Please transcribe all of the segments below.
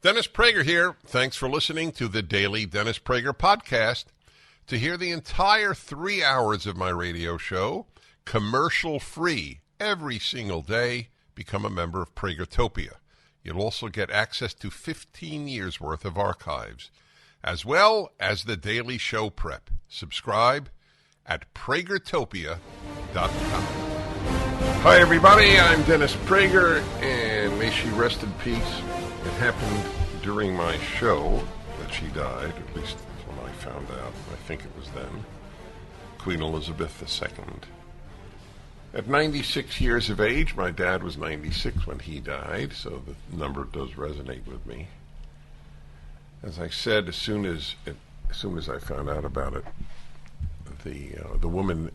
Dennis Prager here. Thanks for listening to the Daily Dennis Prager Podcast. To hear the entire 3 hours of my radio show, commercial-free, every single day, become a member of Pragertopia. You'll also get access to 15 years' worth of archives, as well as the daily show prep. Subscribe at pragertopia.com. Hi, everybody. I'm Dennis Prager, and may she rest in peace. It happened during my show that she died, at least when I found out. I think it was then. Queen Elizabeth II. At 96 years of age, my dad was 96 when he died, so the number does resonate with me. As I said, as soon as I found out about it, the woman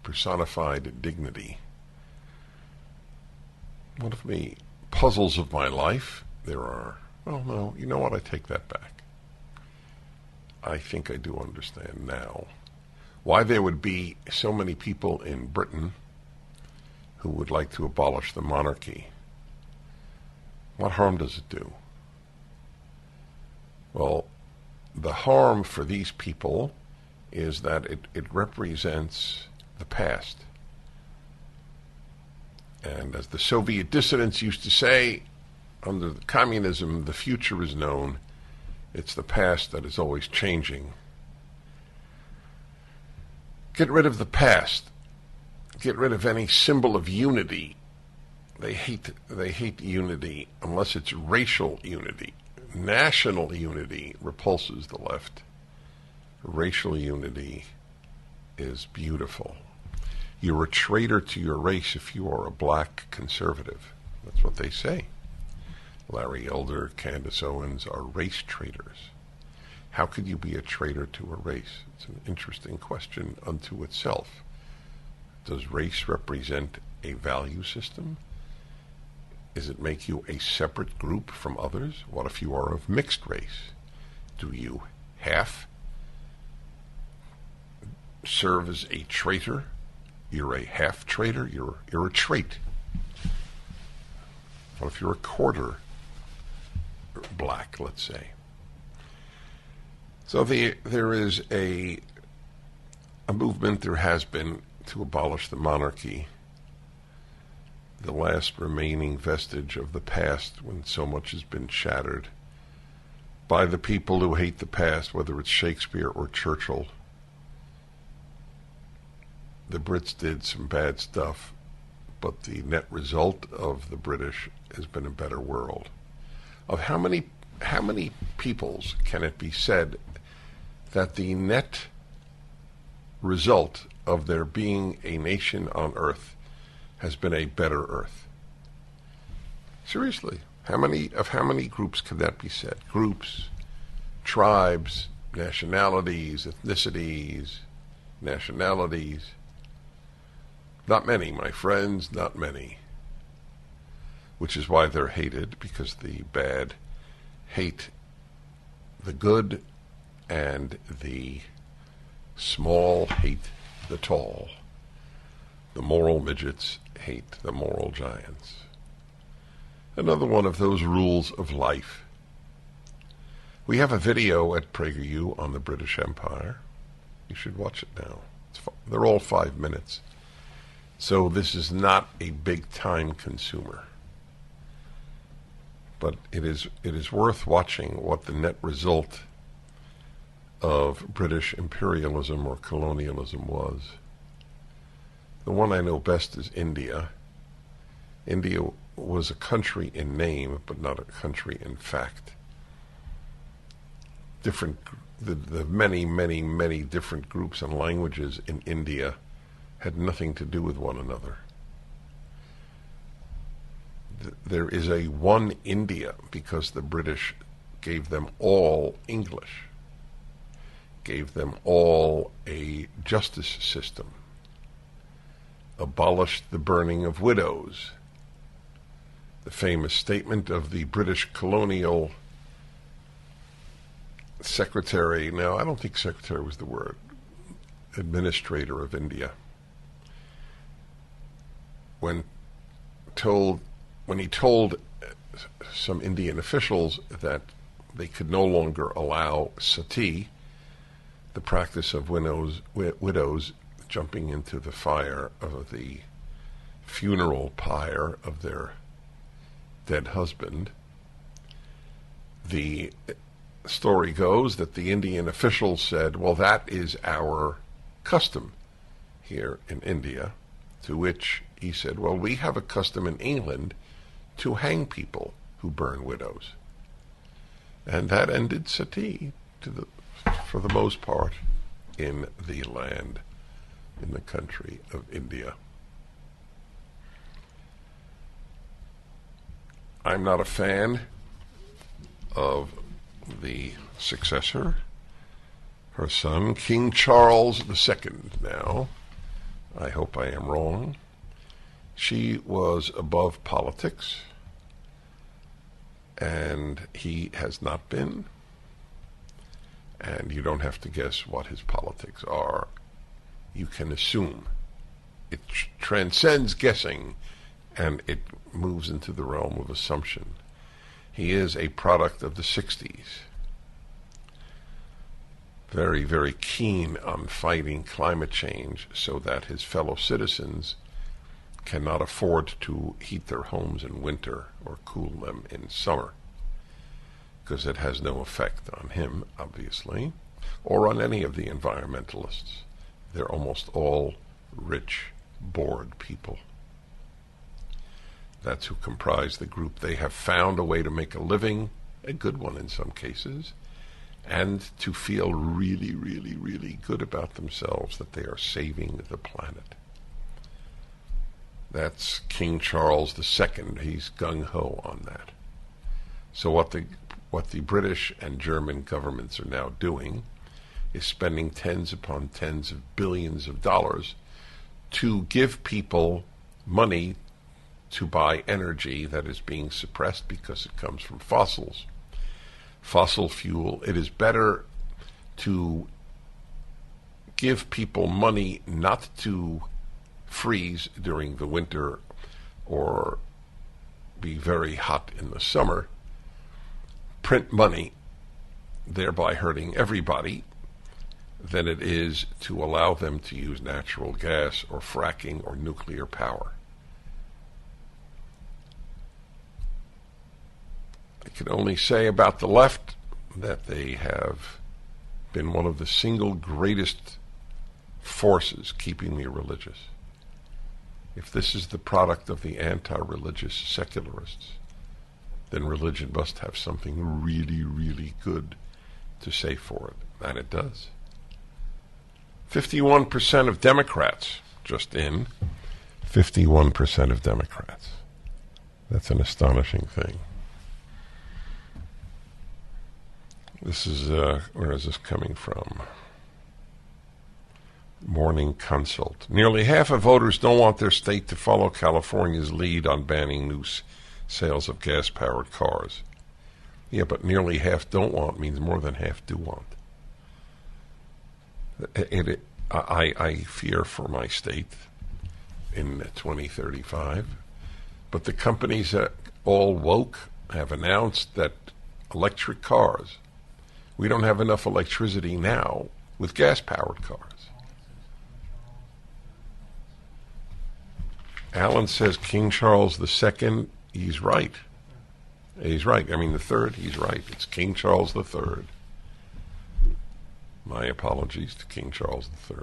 personified dignity. One of the puzzles of my life, there are, well, no, you know what, I take that back. I think I do understand now why there would be so many people in Britain who would like to abolish the monarchy. What harm does it do? Well, the harm for these people is that it represents the past. And as the Soviet dissidents used to say, under communism, the future is known. It's the past that is always changing. Get rid of the past. Get rid of any symbol of unity. They hate unity unless it's racial unity. National unity repulses the left. Racial unity is beautiful. You're a traitor to your race if you are a black conservative. That's what they say. Larry Elder, Candace Owens are race traitors. How could you be a traitor to a race? It's an interesting question unto itself. Does race represent a value system? Does it make you a separate group from others? What if you are of mixed race? Do you half serve as a traitor? You're a half traitor? You're a trait. What if you're a quarter black, let's say? So there is a movement, there has been, to abolish the monarchy, the last remaining vestige of the past when so much has been shattered by the people who hate the past, whether it's Shakespeare or Churchill. The Brits did some bad stuff, but the net result of the British has been a better world. Of how many peoples can it be said that the net result of there being a nation on Earth has been a better Earth? Seriously, how many groups could that be said? Groups, tribes, nationalities, ethnicities, nationalities. Not many, my friends, not many. Which is why they're hated, because the bad hate the good and the small hate the tall. The moral midgets hate the moral giants. Another one of those rules of life. We have a video at PragerU on the British Empire. You should watch it now. They're all 5 minutes. So this is not a big time consumer. But it is worth watching what the net result of British imperialism or colonialism was. The one I know best is India. India was a country in name, but not a country in fact. The many different groups and languages in India had nothing to do with one another. There is a one India because the British gave them all English, gave them all a justice system, abolished the burning of widows. The famous statement of the British colonial secretary, now I don't think secretary was the word, administrator of India, when he told some Indian officials that they could no longer allow sati, the practice of widows jumping into the fire of the funeral pyre of their dead husband. The story goes that the Indian officials said, well, that is our custom here in India, to which he said, well, we have a custom in England to hang people who burn widows. And that ended sati for the most part in the land, in the country of India. I'm not a fan of the successor, her son, King Charles II now. I hope I am wrong. She was above politics, and he has not been. And you don't have to guess what his politics are. You can assume. It transcends guessing, and it moves into the realm of assumption. He is a product of the 60s. Very, very keen on fighting climate change so that his fellow citizens cannot afford to heat their homes in winter or cool them in summer, because it has no effect on him, obviously, or on any of the environmentalists. They're almost all rich, bored people. That's who comprise the group. They have found a way to make a living, a good one in some cases, and to feel really, really, really good about themselves that they are saving the planet. That's King Charles II. He's gung-ho on that. So what the British and German governments are now doing is spending tens upon tens of billions of dollars to give people money to buy energy that is being suppressed because it comes from fossils. Fossil fuel. It is better to give people money not to freeze during the winter or be very hot in the summer, print money, thereby hurting everybody, than it is to allow them to use natural gas or fracking or nuclear power. I can only say about the left that they have been one of the single greatest forces keeping me religious. If this is the product of the anti-religious secularists, then religion must have something really, really good to say for it. And it does. 51% of Democrats, just in, 51% of Democrats. That's an astonishing thing. This is, where is this coming from? Morning Consult. Nearly half of voters don't want their state to follow California's lead on banning new sales of gas-powered cars. Yeah, but nearly half don't want means more than half do want. I fear for my state in 2035. But the companies that all woke have announced that electric cars, we don't have enough electricity now with gas-powered cars. Alan says King Charles II, he's right. He's right. I mean, the third, he's right. It's King Charles III. My apologies to King Charles III.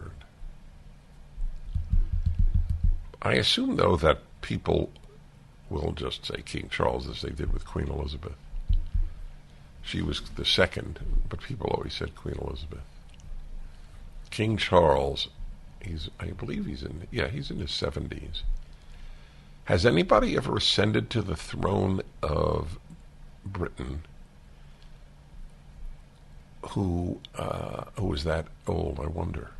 I assume, though, that people will just say King Charles as they did with Queen Elizabeth. She was the second, but people always said Queen Elizabeth. King Charles, I believe he's in his 70s. Has anybody ever ascended to the throne of Britain who was that old, I wonder?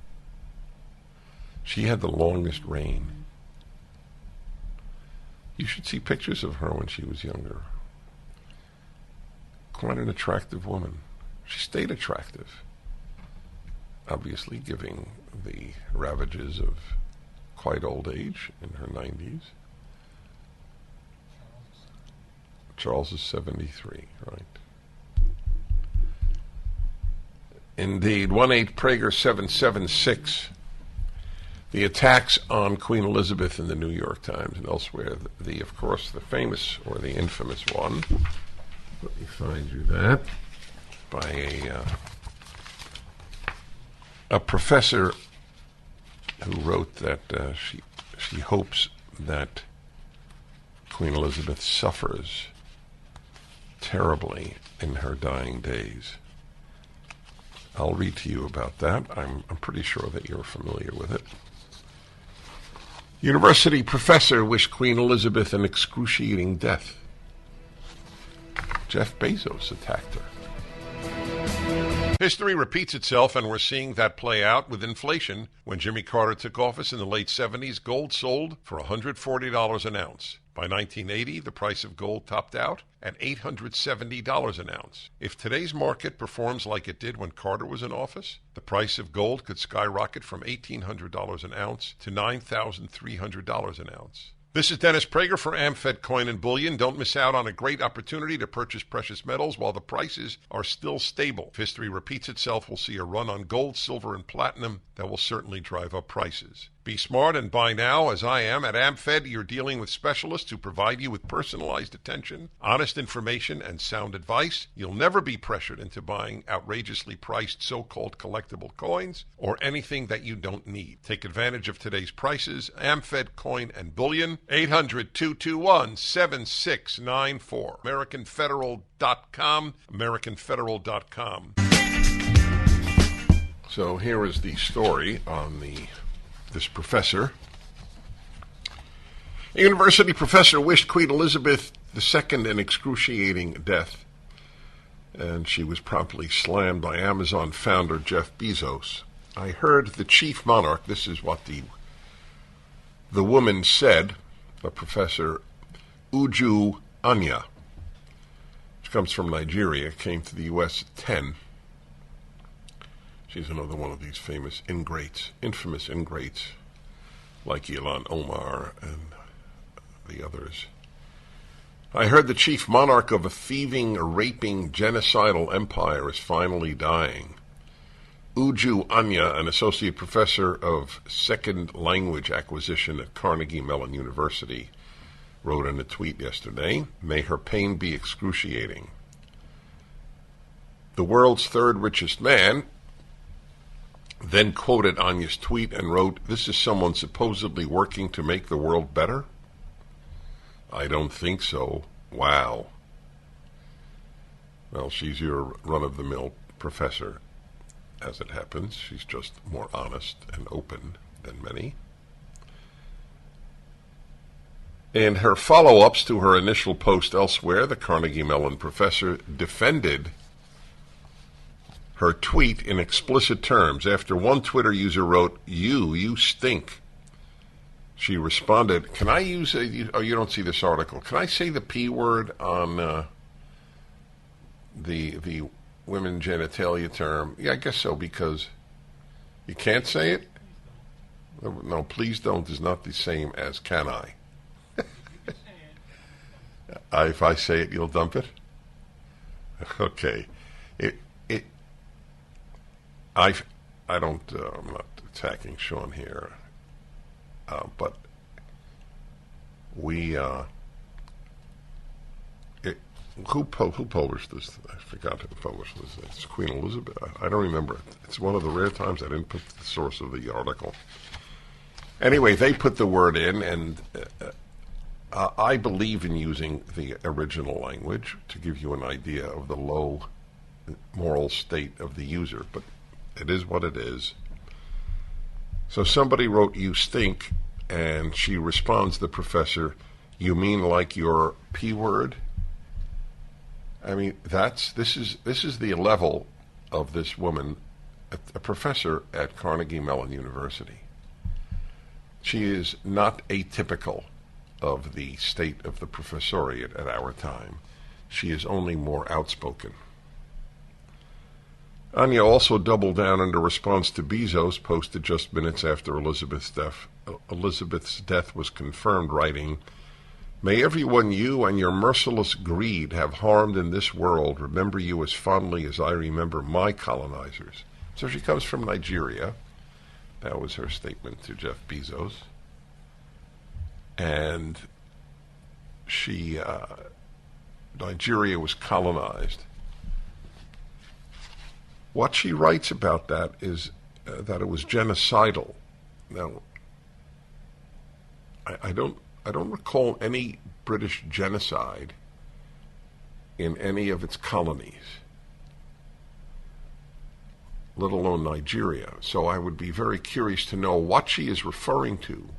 She had the longest reign. You should see pictures of her when she was younger. Quite an attractive woman. She stayed attractive, obviously giving the ravages of quite old age in her 90s. Charles is 73, right? Indeed. 1-8-Prager-776. The attacks on Queen Elizabeth in the New York Times and elsewhere. Of course, the famous or the infamous one. Let me find you that. By a professor who wrote that she hopes that Queen Elizabeth suffers terribly in her dying days. I'll read to you about that. I'm pretty sure that you're familiar with it. University professor wished Queen Elizabeth an excruciating death. Jeff Bezos attacked her. History repeats itself, and we're seeing that play out with inflation. When Jimmy Carter took office in the late 70s, gold sold for $140 an ounce. By 1980, the price of gold topped out at $870 an ounce. If today's market performs like it did when Carter was in office, the price of gold could skyrocket from $1,800 an ounce to $9,300 an ounce. This is Dennis Prager for AmFed Coin and Bullion. Don't miss out on a great opportunity to purchase precious metals while the prices are still stable. If history repeats itself, we'll see a run on gold, silver, and platinum that will certainly drive up prices. Be smart and buy now, as I am. At AmFed, you're dealing with specialists who provide you with personalized attention, honest information, and sound advice. You'll never be pressured into buying outrageously priced so-called collectible coins or anything that you don't need. Take advantage of today's prices. AmFed Coin and Bullion, 800-221-7694. AmericanFederal.com, AmericanFederal.com. So here is the story on this professor. A university professor wished Queen Elizabeth II an excruciating death, and she was promptly slammed by Amazon founder Jeff Bezos. I heard the chief monarch, this is what the woman said, a Professor Uju Anya, which comes from Nigeria, came to the U.S. at 10. She's another one of these famous ingrates, infamous ingrates, like Ilhan Omar and the others. I heard the chief monarch of a thieving, raping, genocidal empire is finally dying. Uju Anya, an associate professor of second language acquisition at Carnegie Mellon University, wrote in a tweet yesterday, "May her pain be excruciating." The world's third richest man then quoted Anya's tweet and wrote, "This is someone supposedly working to make the world better? I don't think so. Wow." Well, she's your run-of-the-mill professor, as it happens. She's just more honest and open than many. In her follow-ups to her initial post elsewhere, the Carnegie Mellon professor defended her tweet in explicit terms. After one Twitter user wrote, you stink," she responded, "Can I use you don't see this article. Can I say the P word on the women genitalia term?" Yeah, I guess so, because you can't say it? No, please don't is not the same as can I. If I say it, you'll dump it? Okay. I'm not attacking Sean here, but who published this? I forgot who published this. It's Queen Elizabeth. I don't remember. It's one of the rare times I didn't put the source of the article. Anyway, they put the word in, and I believe in using the original language to give you an idea of the low moral state of the user, but it is what it is. So somebody wrote, "You stink," and she responds, the professor, "You mean like your P word?" I mean, this is the level of this woman, a professor at Carnegie Mellon University. She is not atypical of the state of the professoriate at our time. She is only more outspoken. Anya also doubled down in a response to Bezos, posted just minutes after Elizabeth's death was confirmed, writing, May everyone you and your merciless greed have harmed in this world remember you as fondly as I remember my colonizers. So she comes from Nigeria. That was her statement to Jeff Bezos. And Nigeria was colonized. What she writes about that is that it was genocidal. Now, I don't recall any British genocide in any of its colonies, let alone Nigeria. So I would be very curious to know what she is referring to.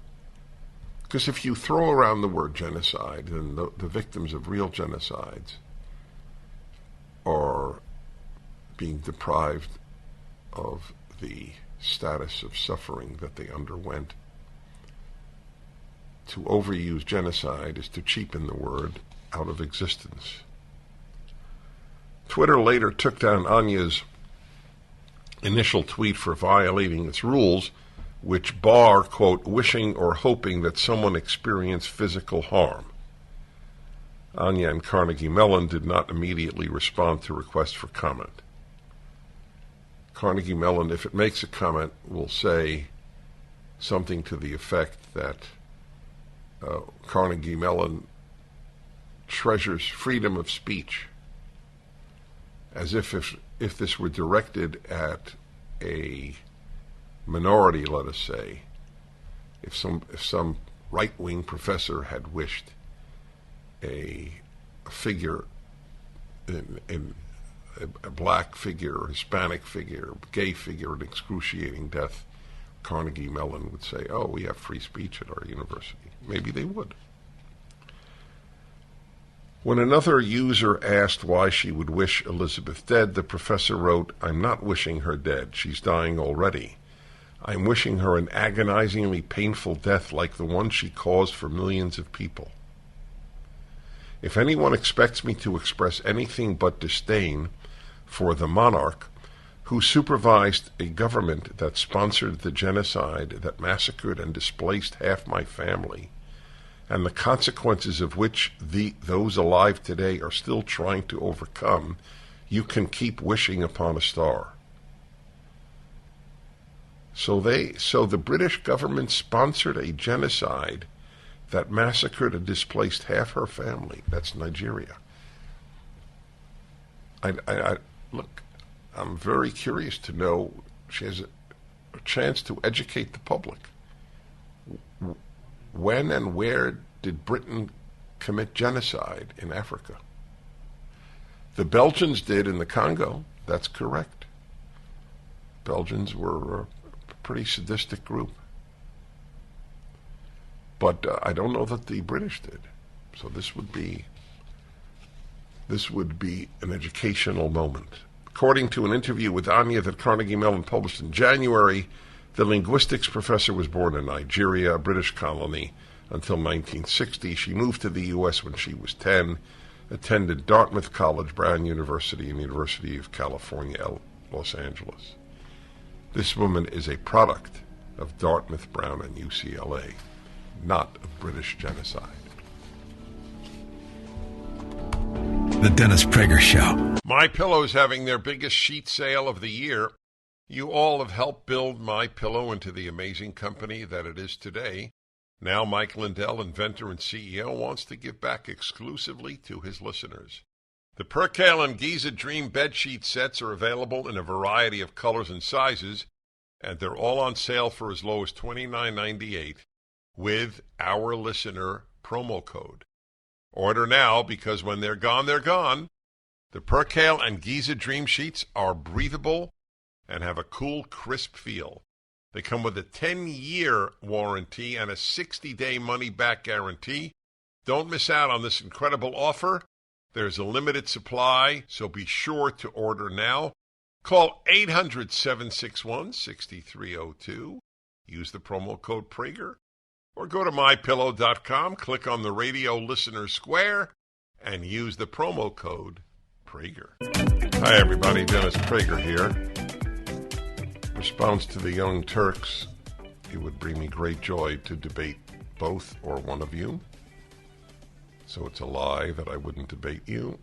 Because if you throw around the word genocide, then the victims of real genocides are being deprived of the status of suffering that they underwent. To overuse genocide is to cheapen the word out of existence. Twitter later took down Anya's initial tweet for violating its rules, which bar, quote, wishing or hoping that someone experience physical harm. Anya and Carnegie Mellon did not immediately respond to requests for comment. Carnegie Mellon, if it makes a comment, will say something to the effect that Carnegie Mellon treasures freedom of speech, as if this were directed at a minority, let us say. If some right-wing professor had wished a figure, a black figure, or Hispanic figure, gay figure, an excruciating death, Carnegie Mellon would say, oh, we have free speech at our university. Maybe they would. When another user asked why she would wish Elizabeth dead, the professor wrote, I'm not wishing her dead. She's dying already. I'm wishing her an agonizingly painful death like the one she caused for millions of people. If anyone expects me to express anything but disdain for the monarch who supervised a government that sponsored the genocide that massacred and displaced half my family, and the consequences of which those alive today are still trying to overcome, you can keep wishing upon a star. So the British government sponsored a genocide that massacred and displaced half her family. That's Nigeria. Look, I'm very curious to know. She has a chance to educate the public. When and where did Britain commit genocide in Africa? The Belgians did in the Congo. That's correct. Belgians were a pretty sadistic group. But I don't know that the British did. So this would be an educational moment. According to an interview with Anya that Carnegie Mellon published in January, the linguistics professor was born in Nigeria, a British colony, until 1960. She moved to the U.S. when she was 10, attended Dartmouth College, Brown University, and the University of California, Los Angeles. This woman is a product of Dartmouth, Brown, and UCLA, not of British genocide. The Dennis Prager Show. MyPillow is having their biggest sheet sale of the year. You all have helped build MyPillow into the amazing company that it is today. Now Mike Lindell, inventor and CEO, wants to give back exclusively to his listeners. The Percale and Giza Dream bedsheet sets are available in a variety of colors and sizes, and they're all on sale for as low as $29.98 with our listener promo code. Order now, because when they're gone, they're gone. The Percale and Giza Dream sheets are breathable and have a cool, crisp feel. They come with a 10-year warranty and a 60-day money-back guarantee. Don't miss out on this incredible offer. There's a limited supply, so be sure to order now. Call 800-761-6302. Use the promo code Prager. Or go to MyPillow.com, click on the radio listener square, and use the promo code Prager. Hi, everybody. Dennis Prager here. Response to the Young Turks, it would bring me great joy to debate both or one of you. So it's a lie that I wouldn't debate you.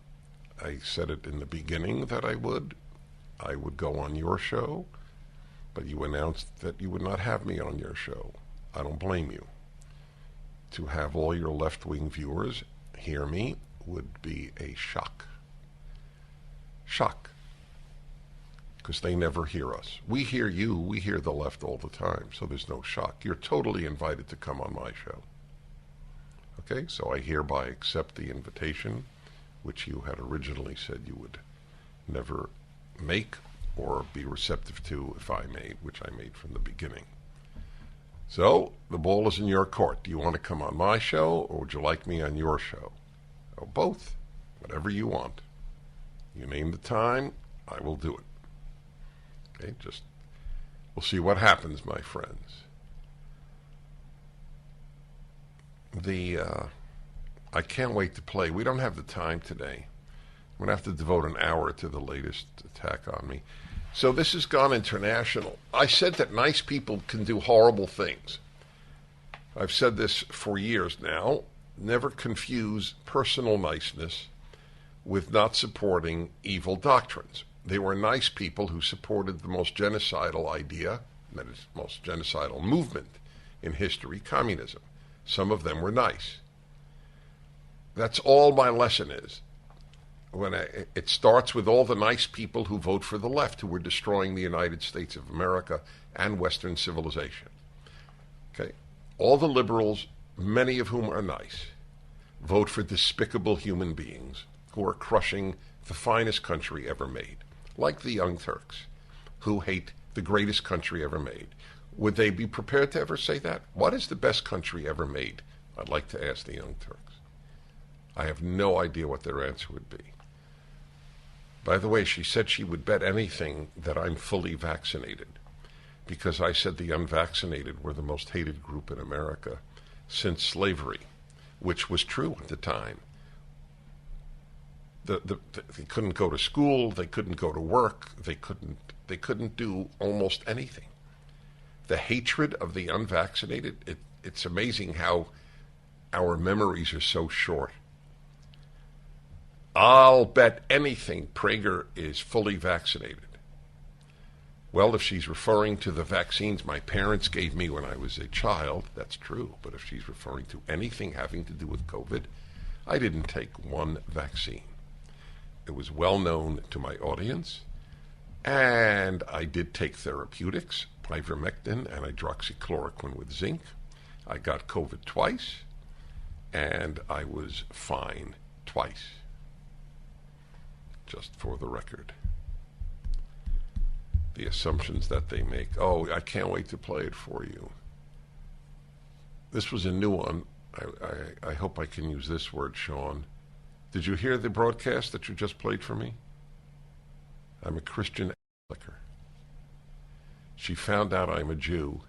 I said it in the beginning that I would. I would go on your show, but you announced that you would not have me on your show. I don't blame you. To have all your left-wing viewers hear me would be a shock. Shock. Because they never hear us. We hear you, we hear the left all the time, so there's no shock. You're totally invited to come on my show. Okay, so I hereby accept the invitation, which you had originally said you would never make or be receptive to if I made, which I made from the beginning. So, the ball is in your court. Do you want to come on my show, or would you like me on your show? Oh, both. Whatever you want. You name the time, I will do it. Okay, we'll see what happens, my friends. I can't wait to play. We don't have the time today. I'm going to have to devote an hour to the latest attack on me. So this has gone international. I said that nice people can do horrible things. I've said this for years now. Never confuse personal niceness with not supporting evil doctrines. They were nice people who supported the most genocidal idea, that is, most genocidal movement in history, communism. Some of them were nice. That's all my lesson is. It starts with all the nice people who vote for the left, who were destroying the United States of America and Western civilization. Okay? All the liberals, many of whom are nice, vote for despicable human beings who are crushing the finest country ever made, like the Young Turks, who hate the greatest country ever made. Would they be prepared to ever say that? What is the best country ever made? I'd like to ask the Young Turks. I have no idea what their answer would be. By the way, she said she would bet anything that I'm fully vaccinated, because I said the unvaccinated were the most hated group in America since slavery, which was true at the time. They couldn't go to school, they couldn't go to work, they couldn't do almost anything. The hatred of the unvaccinated, it's amazing how our memories are so short. I'll bet anything Prager is fully vaccinated. Well, if she's referring to the vaccines my parents gave me when I was a child, that's true. But if she's referring to anything having to do with COVID, I didn't take one vaccine. It was well known to my audience, and I did take therapeutics, ivermectin and hydroxychloroquine with zinc. I got COVID twice, and I was fine twice. Just for the record. The assumptions that they make. Oh, I can't wait to play it for you. This was a new one. I hope I can use this word, Sean. Did you hear the broadcast that you just played for me? I'm a Christian licker. She found out I'm a Jew.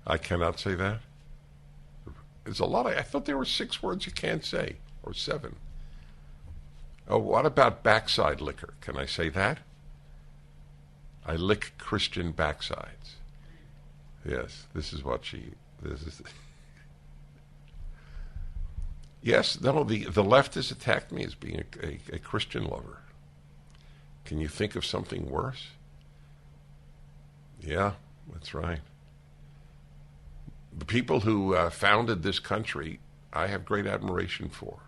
I cannot say that? There's a lot I thought there were 6 words you can't say, or 7. Oh, what about backside liquor? Can I say that? I lick Christian backsides. Yes, this is. Yes, no, the left has attacked me as being a Christian lover. Can you think of something worse? Yeah, that's right. The people who founded this country, I have great admiration for.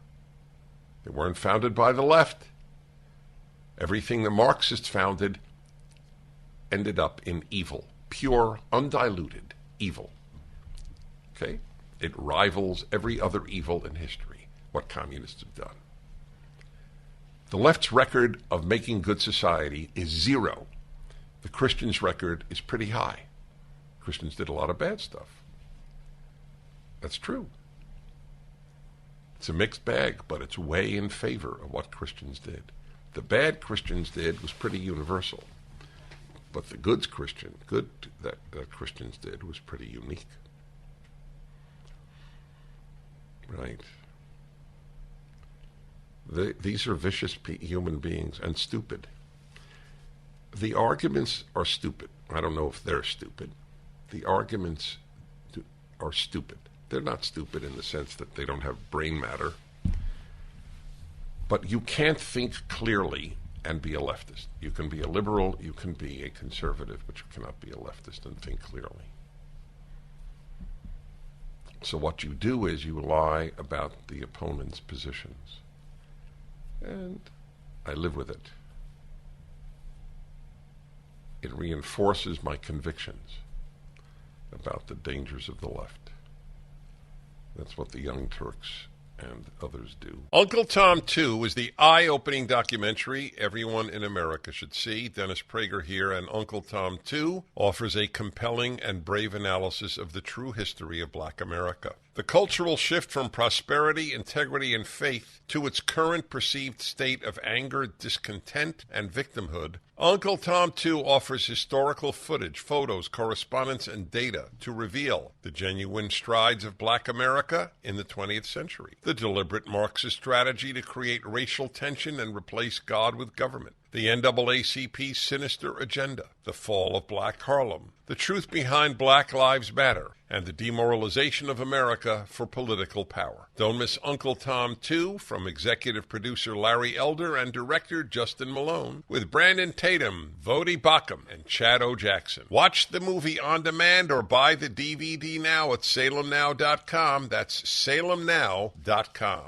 They weren't founded by the left. Everything the Marxists founded ended up in evil. Pure, undiluted evil. Okay? It rivals every other evil in history, what communists have done. The left's record of making good society is 0. The Christians' record is pretty high. Christians did a lot of bad stuff. That's true. It's a mixed bag, but it's way in favor of what Christians did. The bad Christians did was pretty universal. But the good that Christians did was pretty unique. Right. These are vicious human beings and stupid. The arguments are stupid. I don't know if they're stupid. The arguments are stupid. They're not stupid in the sense that they don't have brain matter. But you can't think clearly and be a leftist. You can be a liberal, you can be a conservative, but you cannot be a leftist and think clearly. So what you do is you lie about the opponent's positions. And I live with it. It reinforces my convictions about the dangers of the left. That's what the Young Turks and others do. Uncle Tom 2 is the eye-opening documentary everyone in America should see. Dennis Prager here, and Uncle Tom 2 offers a compelling and brave analysis of the true history of Black America. The cultural shift from prosperity, integrity, and faith to its current perceived state of anger, discontent, and victimhood, Uncle Tom 2 offers historical footage, photos, correspondence, and data to reveal the genuine strides of Black America in the 20th century, the deliberate Marxist strategy to create racial tension and replace God with government, the NAACP's sinister agenda, the fall of Black Harlem, the truth behind Black Lives Matter, and the demoralization of America for political power. Don't miss Uncle Tom 2 from executive producer Larry Elder and director Justin Malone, with Brandon Tatum, Vodi Bakum, and Chad O. Jackson. Watch the movie on demand or buy the DVD now at salemnow.com. That's salemnow.com.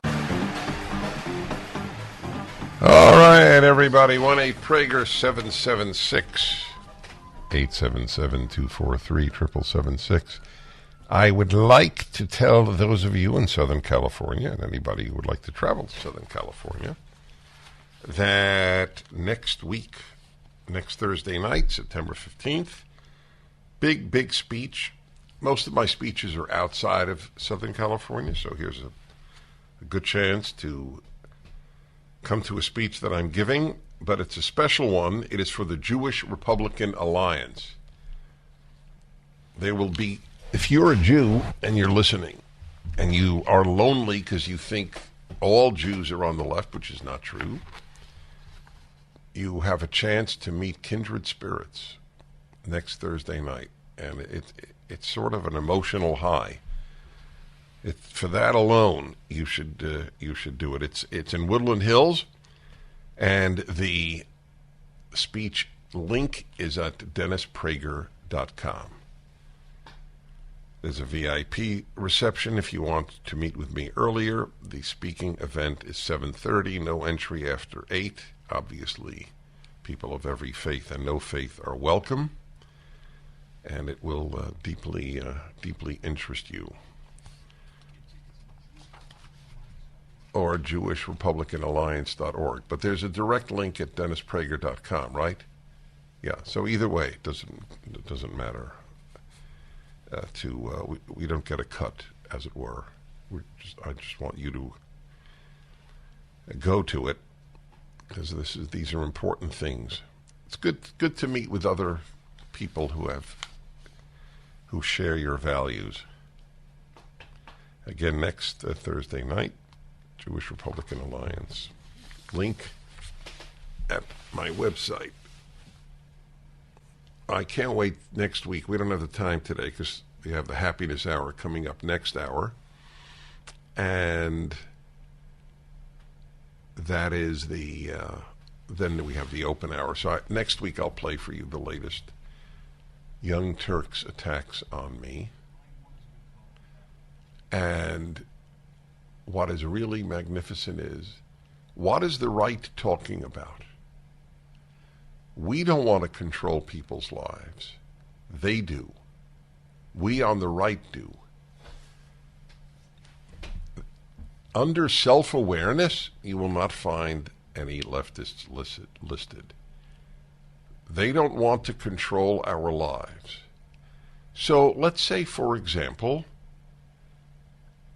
All right, everybody. 1-8-PRAGER 776 877-243-7776. I would like to tell those of you in Southern California and anybody who would like to travel to Southern California that next week, next Thursday night, September 15th, big speech. Most of my speeches are outside of Southern California, so here's a good chance to come to a speech that I'm giving, but it's a special one. It is for the Jewish Republican Alliance. There will be, if you're a Jew and you're listening, and you are lonely because you think all Jews are on the left, which is not true, you have a chance to meet kindred spirits next Thursday night, and it's sort of an emotional high. For that alone, you should do it. It's in Woodland Hills, and the speech link is at DennisPrager.com. There's a VIP reception if you want to meet with me earlier. The speaking event is 7:30, no entry after 8. Obviously, people of every faith and no faith are welcome, and it will deeply interest you. Or JewishRepublicanAlliance.org. But there's a direct link at DennisPrager.com, right? Yeah, so either way, it doesn't matter. We don't get a cut, as it were. I just want you to go to it, because these are important things. It's good to meet with other people who share your values. Again, next Thursday night, Jewish Republican Alliance. Link at my website. I can't wait next week. We don't have the time today because we have the happiness hour coming up next hour. And that is then we have the open hour. So next week I'll play for you the latest Young Turks attacks on me. And what is really magnificent is, what is the right talking about? We don't want to control people's lives. They do. We on the right do. Under self-awareness, you will not find any leftists listed. They don't want to control our lives. So let's say, for example,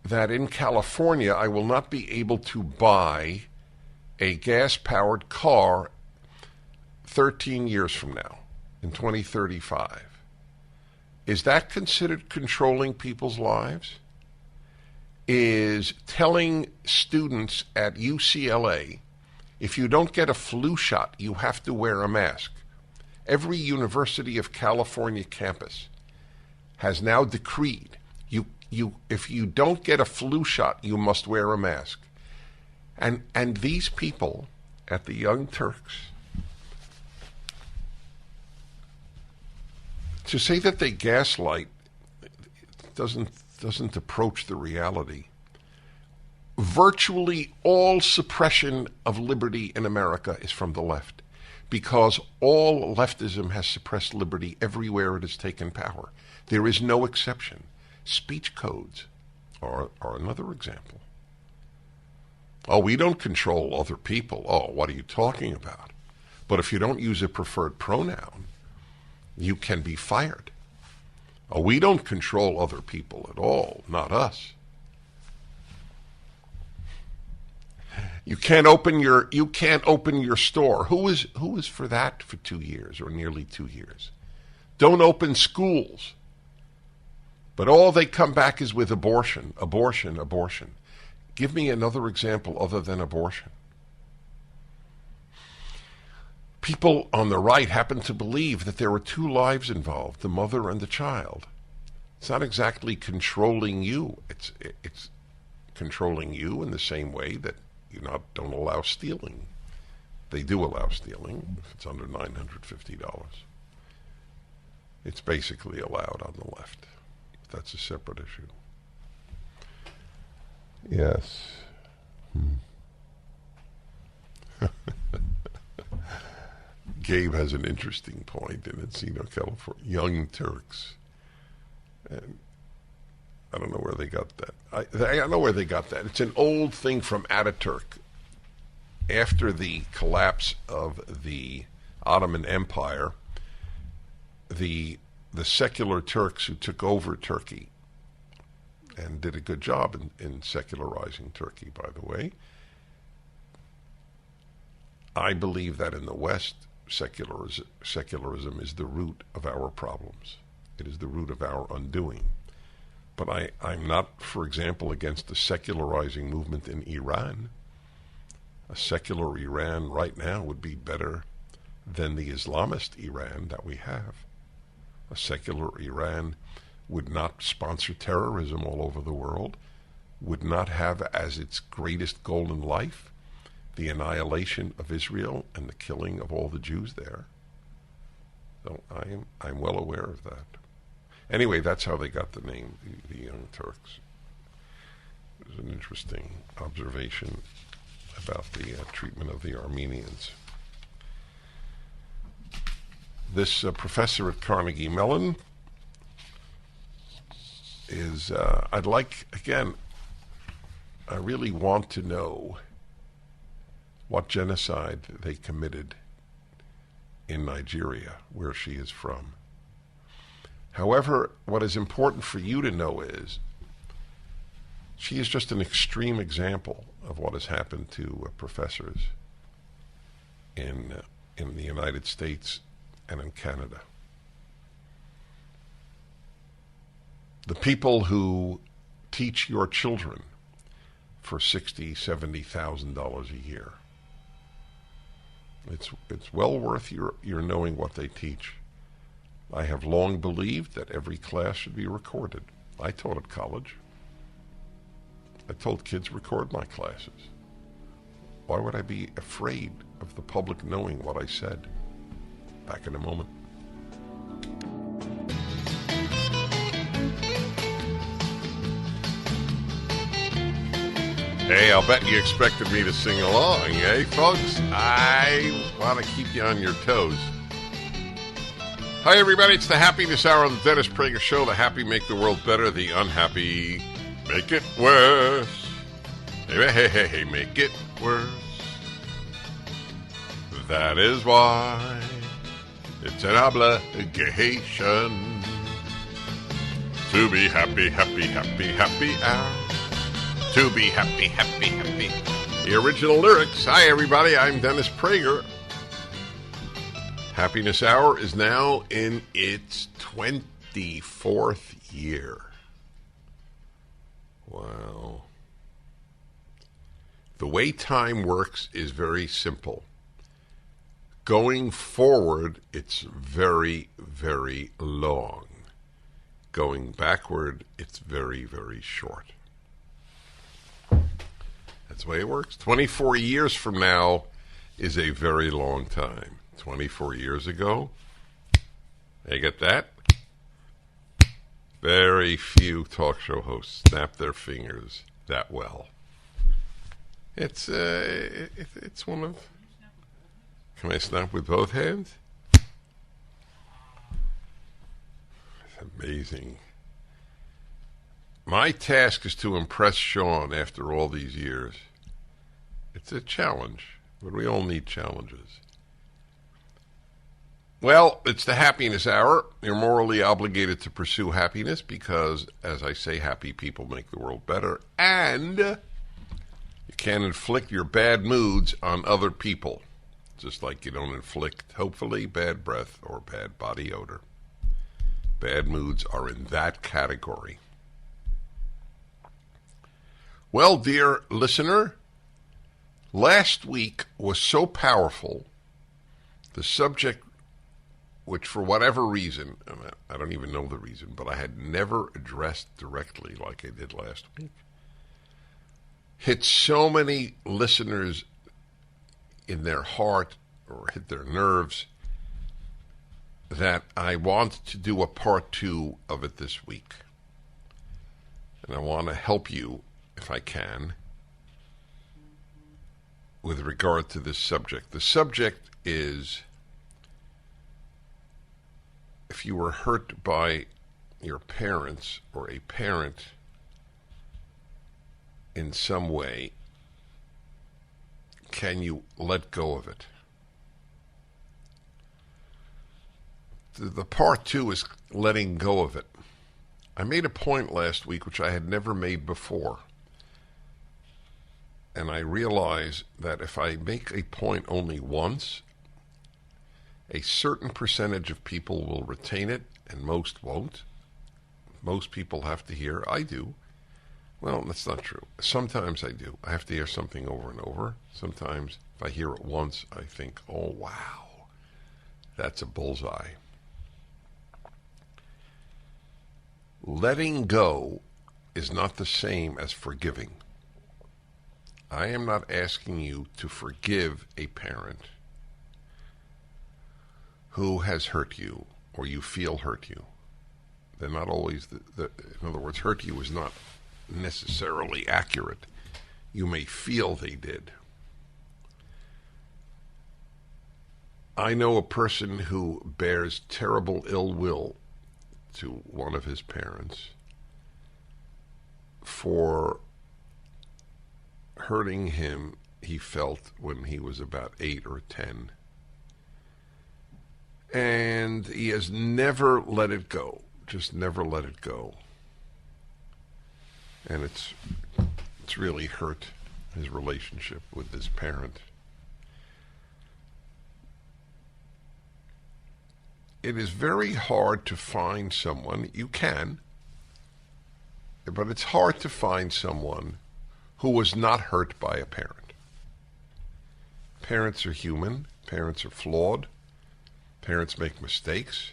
that in California I will not be able to buy a gas-powered car 13 years from now, in 2035. Is that considered controlling people's lives? Is telling students at UCLA, if you don't get a flu shot, you have to wear a mask. Every University of California campus has now decreed if you don't get a flu shot, you must wear a mask. And these people at the Young Turks, to say that they gaslight doesn't approach the reality. Virtually all suppression of liberty in America is from the left, because all leftism has suppressed liberty everywhere it has taken power. There is no exception. Speech codes are another example. Oh, we don't control other people. Oh, what are you talking about? But if you don't use a preferred pronoun, you can be fired. Oh, we don't control other people at all, not us. You can't open your store. Who is for that for 2 years or nearly 2 years? Don't open schools. But all they come back is with abortion, abortion, abortion. Give me another example other than abortion. People on the right happen to believe that there are two lives involved, the mother and the child. It's not exactly controlling you. It's controlling you in the same way that you don't allow stealing. They do allow stealing if it's under $950. It's basically allowed on the left. That's a separate issue. Yes. Gabe has an interesting point in Encino, California. Young Turks. And I don't know where they got that. I know where they got that. It's an old thing from Ataturk. After the collapse of the Ottoman Empire, the secular Turks who took over Turkey and did a good job in secularizing Turkey, by the way. I believe that in the West, secularism is the root of our problems. It is the root of our undoing. But I'm not, for example, against the secularizing movement in Iran. A secular Iran right now would be better than the Islamist Iran that we have. A secular Iran would not sponsor terrorism all over the world, would not have as its greatest goal in life the annihilation of Israel and the killing of all the Jews there. So I'm well aware of that. Anyway, that's how they got the name, the Young Turks. It was an interesting observation about the treatment of the Armenians. This professor at Carnegie Mellon is, I'd like, again, I really want to know what genocide they committed in Nigeria, where she is from. However, what is important for you to know is she is just an extreme example of what has happened to professors in the United States and in Canada. The people who teach your children for $60,000, $70,000 a year, it's well worth your knowing what they teach. I have long believed that every class should be recorded. I taught at college. I told kids record my classes. Why would I be afraid of the public knowing what I said? Back in a moment. Hey, I'll bet you expected me to sing along, eh, folks? I want to keep you on your toes. Hi, everybody. It's the Happiness Hour of the Dennis Prager Show. The happy make the world better. The unhappy make it worse. Hey, make it worse. That is why it's an obligation to be happy, happy, happy, happy hour. To be happy, happy, happy. The original lyrics. Hi, everybody. I'm Dennis Prager. Happiness Hour is now in its 24th year. Wow. The way time works is very simple. Going forward, it's very, very long. Going backward, it's very, very short. That's the way it works. 24 years from now is a very long time. 24 years ago, you get that? Very few talk show hosts snap their fingers that well. It's one of... Can I snap with both hands? It's amazing. My task is to impress Sean after all these years. It's a challenge, but we all need challenges. Well, it's the happiness hour. You're morally obligated to pursue happiness because, as I say, happy people make the world better. And you can't inflict your bad moods on other people, just like you don't inflict, hopefully, bad breath or bad body odor. Bad moods are in that category. Well, dear listener, last week was so powerful. The subject, which for whatever reason, and I don't even know the reason, but I had never addressed directly like I did last week, hit so many listeners in their heart or hit their nerves that I want to do a part 2 of it this week. And I want to help you, if I can, with regard to this subject. The subject is, if you were hurt by your parents or a parent in some way, can you let go of it? The part 2 is letting go of it. I made a point last week which I had never made before. And I realize that if I make a point only once, a certain percentage of people will retain it and most won't. Most people have to hear, I do. Well, that's not true. Sometimes I do. I have to hear something over and over. Sometimes if I hear it once, I think, oh, wow, that's a bullseye. Letting go is not the same as forgiving. I am not asking you to forgive a parent who has hurt you or you feel hurt you. They're not always, in other words, hurt you is not necessarily accurate. You may feel they did. I know a person who bears terrible ill will to one of his parents for hurting him, he felt, when he was about 8 or 10. And he has never let it go, just never let it go. And it's really hurt his relationship with his parent. It is very hard to find someone, you can, but it's hard to find someone who was not hurt by a parent. Parents are human. Parents are flawed. Parents make mistakes.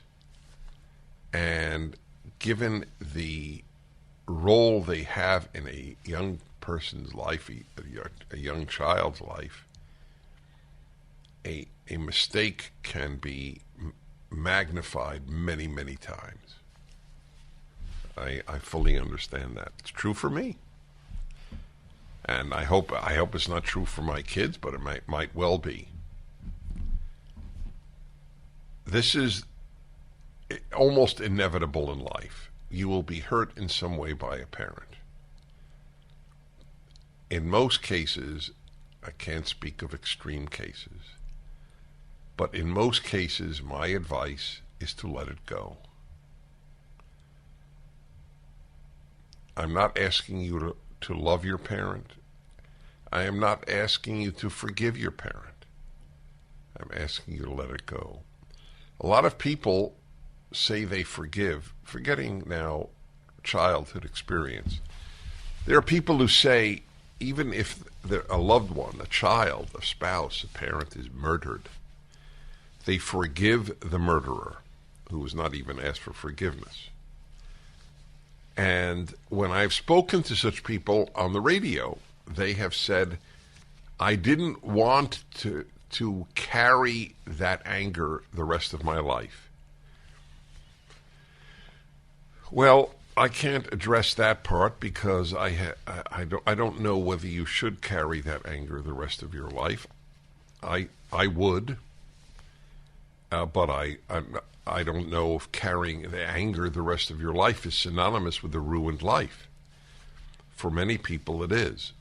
And given the role they have in a young person's life, a young child's life, a mistake can be magnified many, many times. I fully understand that. It's true for me. And I hope it's not true for my kids, but it might well be. This is almost inevitable in life. You will be hurt in some way by a parent. In most cases, I can't speak of extreme cases, but in most cases, my advice is to let it go. I'm not asking you to love your parent. I am not asking you to forgive your parent. I'm asking you to let it go. A lot of people say they forgive, forgetting now childhood experience. There are people who say, even if a loved one, a child, a spouse, a parent is murdered, they forgive the murderer, who was not even asked for forgiveness. And when I've spoken to such people on the radio, they have said, I didn't want to carry that anger the rest of my life. Well, I can't address that part because I don't know whether you should carry that anger the rest of your life. I would, but I don't know if carrying the anger the rest of your life is synonymous with a ruined life. For many people, it is.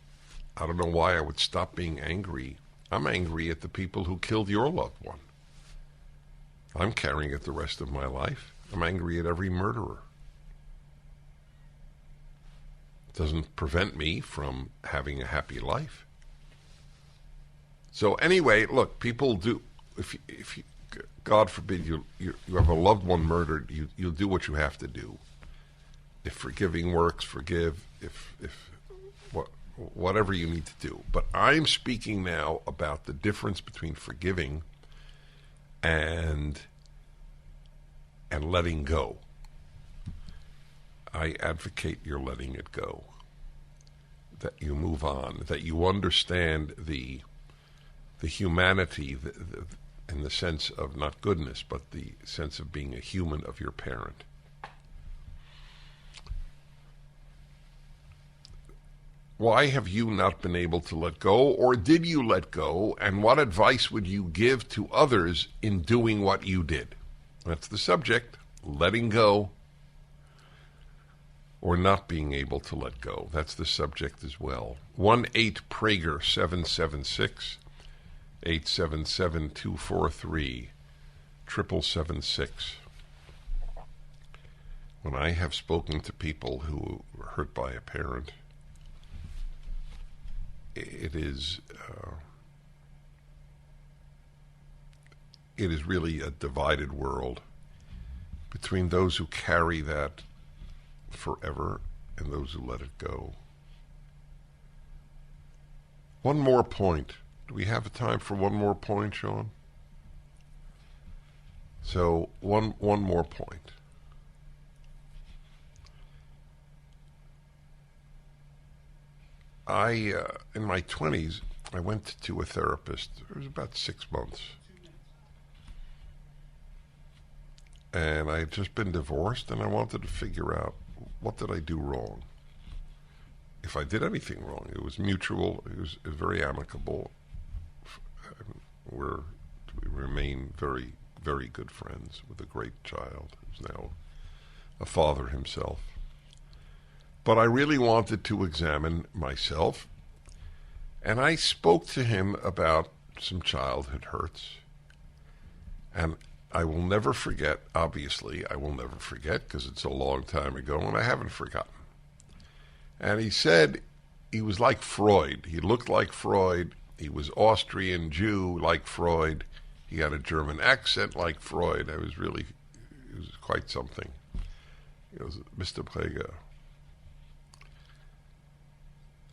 I don't know why I would stop being angry. I'm angry at the people who killed your loved one. I'm carrying it the rest of my life. I'm angry at every murderer. It doesn't prevent me from having a happy life. So anyway, look, people do, if you, God forbid you have a loved one murdered, you'll do what you have to do. If forgiving works, forgive. Whatever you need to do. But I'm speaking now about the difference between forgiving and letting go. I advocate your letting it go, that you move on, that you understand the humanity, in the sense of not goodness, but the sense of being a human of your parent. Why have you not been able to let go, or did you let go, and what advice would you give to others in doing what you did? That's the subject, letting go or not being able to let go. That's the subject as well. 1-8-PRAGER 776 877-243 776. When I have spoken to people who were hurt by a parent, it is really a divided world between those who carry that forever and those who let it go. One more point. Do we have time for one more point, Sean? So one more point. In my 20s, I went to a therapist. It was about 6 months. And I had just been divorced, and I wanted to figure out, what did I do wrong? If I did anything wrong. It was mutual. It was very amicable. We remain very, very good friends with a great child who's now a father himself. But I really wanted to examine myself, and I spoke to him about some childhood hurts. And I will never forget, obviously, I will never forget because it's a long time ago and I haven't forgotten. And he said he was like Freud. He looked like Freud. He was Austrian Jew like Freud. He had a German accent like Freud. It was quite something. He goes, Mr. Prager,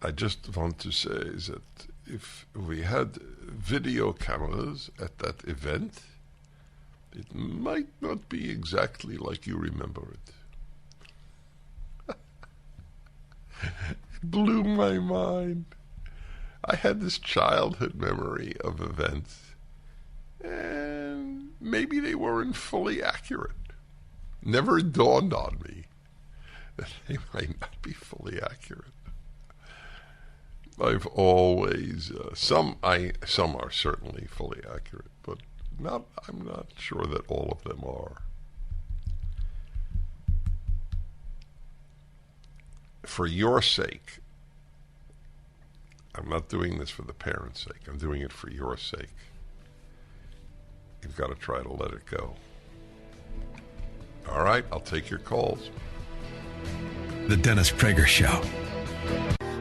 I just want to say that if we had video cameras at that event, it might not be exactly like you remember it. It blew my mind. I had this childhood memory of events, and maybe they weren't fully accurate. Never dawned on me that they might not be fully accurate. I've always some are certainly fully accurate, but I'm not sure that all of them are. For your sake, I'm not doing this for the parents' sake. I'm doing it for your sake. You've got to try to let it go. All right, I'll take your calls. The Dennis Prager Show.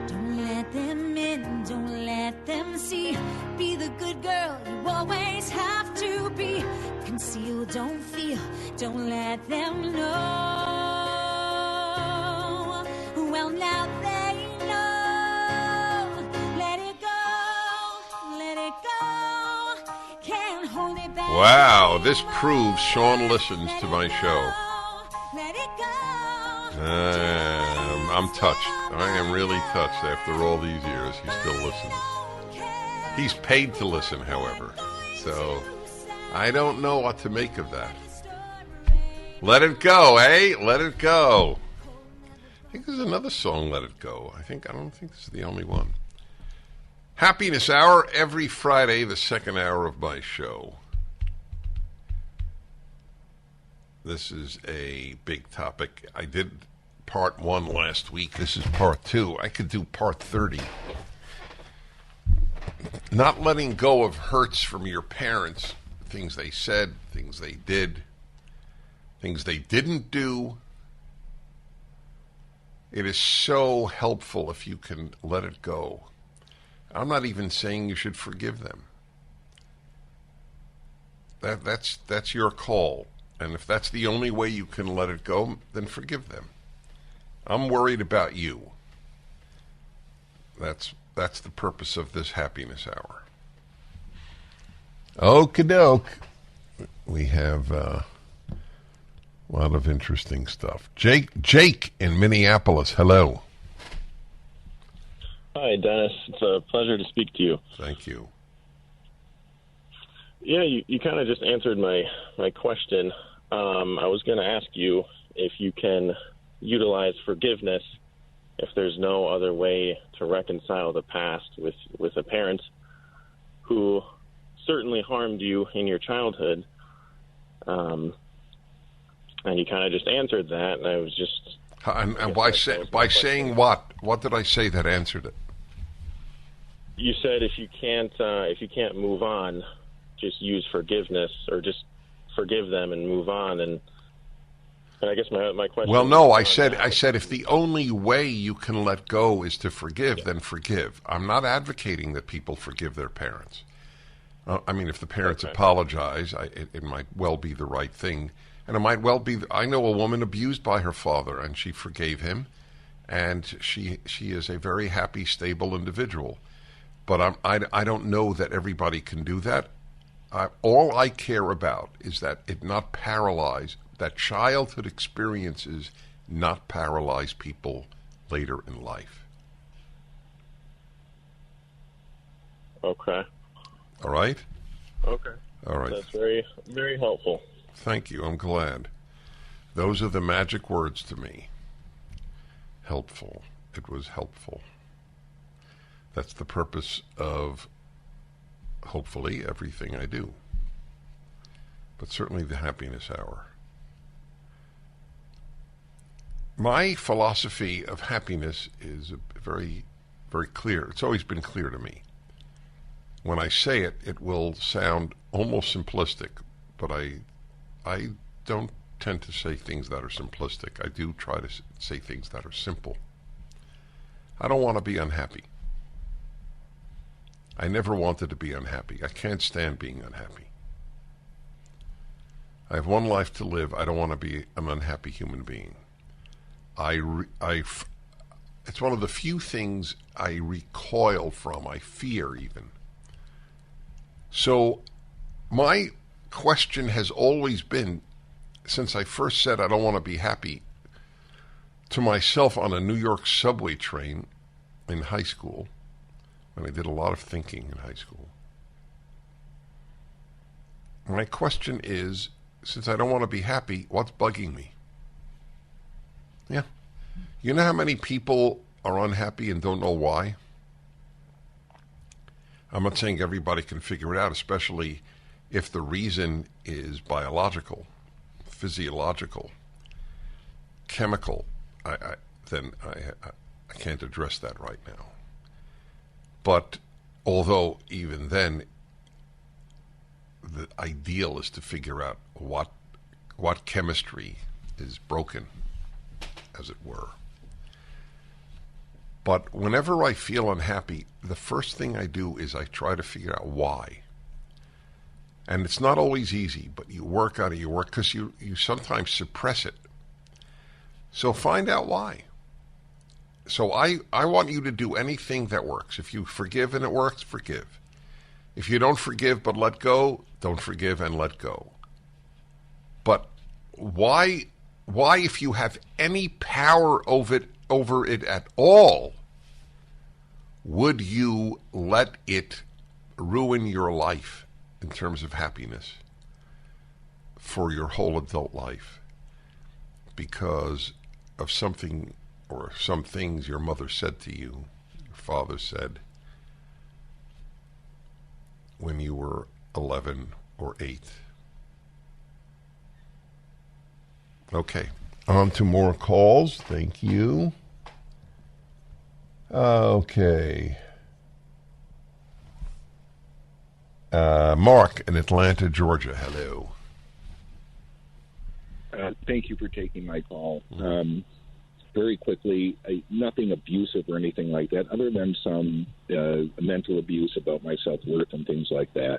Don't let them in, don't let them see. Be the good girl you always have to be. Conceal, don't feel, don't let them know. Well, now they know. Let it go, can't hold it back. Wow, this proves Sean listens to my show. Let it go. I'm touched. I am really touched after all these years. He still listens. He's paid to listen, however. So I don't know what to make of that. Let it go, eh? Let it go. I think there's another song, Let It Go. I don't think this is the only one. Happiness Hour every Friday, the second hour of my show. This is a big topic. I did part 1 last week. This is part 2. I could do part 30. Not letting go of hurts from your parents, things they said, things they did, things they didn't do. It is so helpful if you can let it go. I'm not even saying you should forgive them. That's your call. And if that's the only way you can let it go, then forgive them. I'm worried about you. That's the purpose of this happiness hour. Okie doke. We have a lot of interesting stuff. Jake in Minneapolis, hello. Hi, Dennis. It's a pleasure to speak to you. Thank you. Yeah, you kind of just answered my question. I was going to ask you if you can utilize forgiveness if there's no other way to reconcile the past with a parent who certainly harmed you in your childhood. And you kind of just answered that, and I was just... And by saying what? What did I say that answered it? You said if you can't move on, just use forgiveness, or just forgive them and move on. And I guess my question... Well, no, I said if the only way you can let go is to forgive, then forgive. I'm not advocating that people forgive their parents. I mean, if the parents apologize, it might well be the right thing. And it might well be... I know a woman abused by her father, and she forgave him, and she is a very happy, stable individual. But I don't know that everybody can do that. All I care about is that it not paralyze, that childhood experiences not paralyze people later in life. Okay. All right? Okay. All right. That's very, very helpful. Thank you. I'm glad. Those are the magic words to me. Helpful. It was helpful. That's the purpose of, hopefully, everything I do. But certainly the happiness hour. My philosophy of happiness is very, very clear. It's always been clear to me. When I say it, it will sound almost simplistic, but I don't tend to say things that are simplistic. I do try to say things that are simple. I don't want to be unhappy. I never wanted to be unhappy. I can't stand being unhappy. I have one life to live. I don't want to be an unhappy human being. It's one of the few things I recoil from. I fear even. So my question has always been, since I first said I don't want to be happy, to myself on a New York subway train in high school, when I did a lot of thinking in high school. My question is, since I don't want to be happy, what's bugging me? Yeah. You know how many people are unhappy and don't know why? I'm not saying everybody can figure it out, especially if the reason is biological, physiological, chemical. I can't address that right now. But although even then, the ideal is to figure out what chemistry is broken, as it were. But whenever I feel unhappy, the first thing I do is I try to figure out why. And it's not always easy, but you work on it, because you sometimes suppress it. So find out why. So I want you to do anything that works. If you forgive and it works, forgive. If you don't forgive but let go, don't forgive and let go. But why if you have any power over it over it at all, would you let it ruin your life in terms of happiness for your whole adult life because of something or some things your mother said to you, your father said when you were 11 or 8? Okay, on to more calls. Thank you. Okay. Mark in Atlanta, Georgia. Hello. Thank you for taking my call. Very quickly, nothing abusive or anything like that, other than some mental abuse about my self-worth and things like that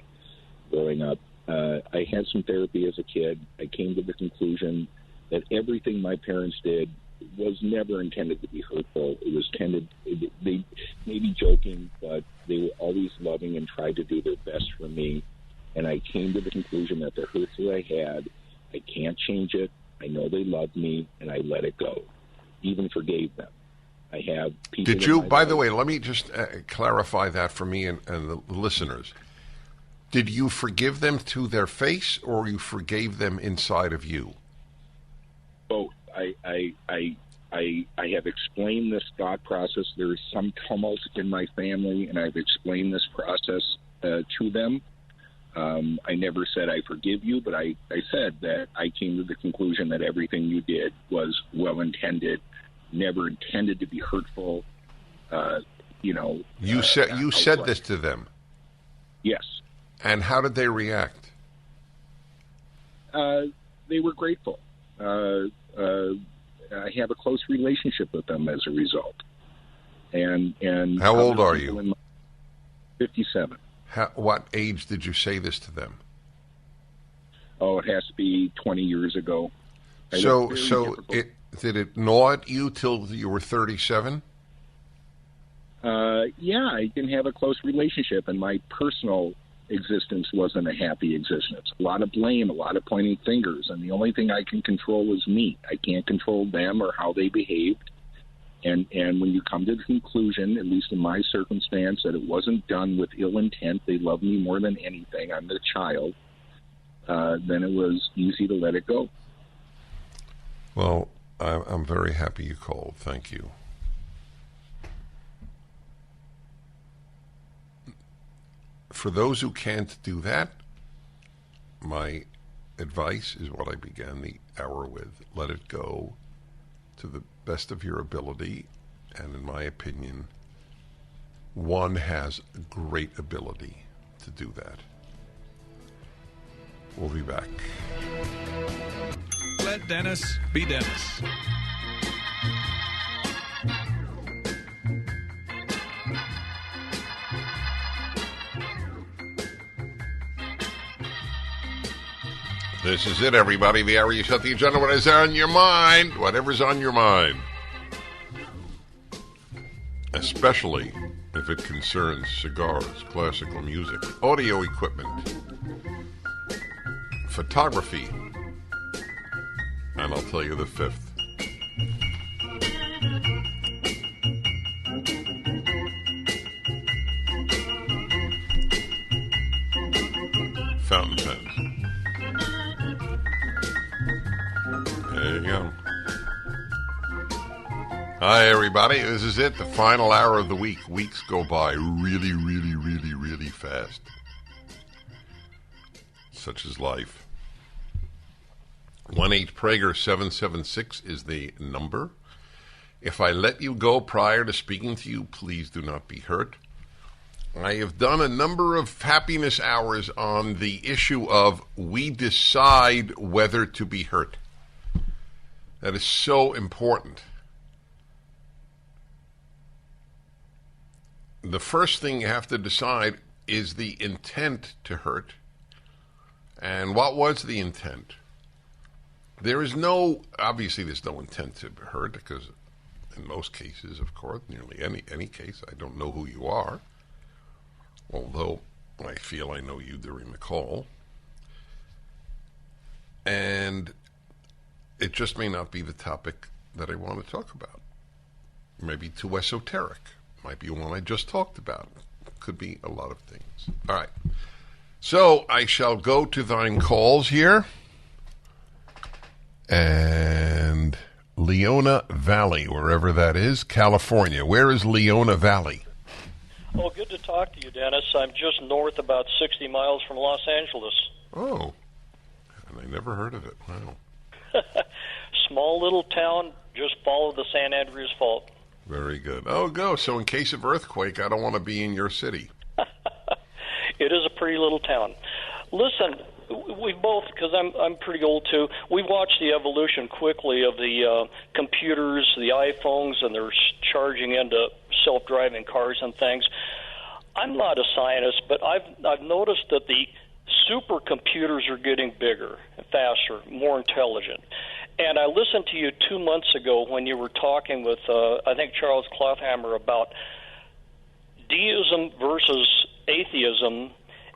growing up. I had some therapy as a kid. I came to the conclusion that everything my parents did was never intended to be hurtful. It was they may be joking, but they were always loving and tried to do their best for me. And I came to the conclusion that the hurt that I had, I can't change it. I know they love me, and I let it go. Even forgave them. I have people. Did you, by the way, let me just clarify that for me and the listeners. Did you forgive them to their face, or you forgave them inside of you? Both. I have explained this thought process. There is some tumult in my family, and I've explained this process to them. I never said I forgive you, but I said that I came to the conclusion that everything you did was well-intended, never intended to be hurtful. You said this to them? Yes. And how did they react? They were grateful. I have a close relationship with them as a result. And how old are you? 57. What age did you say this to them? Oh, it has to be 20 years ago. Did it gnaw at you till you were 37? Yeah, I didn't have a close relationship, and my personal existence wasn't a happy existence. A lot of blame, a lot of pointing fingers, and the only thing I can control is me. I can't control them or how they behaved. And when you come to the conclusion, at least in my circumstance, that it wasn't done with ill intent, they love me more than anything, I'm the child, then it was easy to let it go. Well, I'm very happy you called. Thank you. For those who can't do that, my advice is what I began the hour with. Let it go to the best of your ability, and in my opinion, one has great ability to do that. We'll be back. Let Dennis be Dennis. This is it, everybody. The hour you set the agenda. What is on your mind? Whatever's on your mind. Especially if it concerns cigars, classical music, audio equipment, photography, and I'll tell you the fifth. Fountain pens. There you go. Hi, everybody. This is it, the final hour of the week. Weeks go by really, really, really, really fast. Such is life. 1-8-PRAGER-776 is the number. If I let you go prior to speaking to you, please do not be hurt. I have done a number of happiness hours on the issue of we decide whether to be hurt. That is so important. The first thing you have to decide is the intent to hurt. And what was the intent? Obviously there's no intent to hurt, because in most cases, of course, nearly any case, I don't know who you are, although I feel I know you during the call. And it just may not be the topic that I want to talk about. maybe too esoteric. Might be one I just talked about. Could be a lot of things. All right. So I shall go to thine calls here. And Leona Valley, wherever that is, California. Where is Leona Valley? Oh, good to talk to you, Dennis. I'm just north about 60 miles from Los Angeles. Oh, and I never heard of it. Wow. Small little town, just follow the San Andreas Fault. Very good. Oh, go. So in case of earthquake, I don't want to be in your city. It is a pretty little town. Listen, we both, because I'm pretty old too, we watched the evolution quickly of the computers, the iPhones, and they're charging into self-driving cars and things. I'm not a scientist, but I've noticed that the supercomputers are getting bigger, faster, more intelligent. And I listened to you 2 months ago when you were talking with, I think, Charles Kloffhammer about deism versus atheism,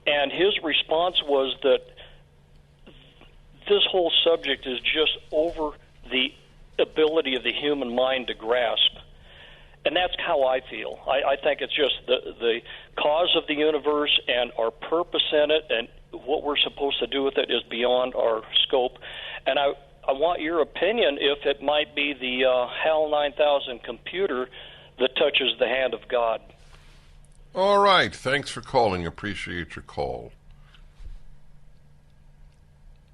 and his response was that this whole subject is just over the ability of the human mind to grasp. And that's how I feel. I think it's just the cause of the universe and our purpose in it and what we're supposed to do with it is beyond our scope. And I want your opinion if it might be the HAL 9000 computer that touches the hand of God. All right. Thanks for calling. Appreciate your call.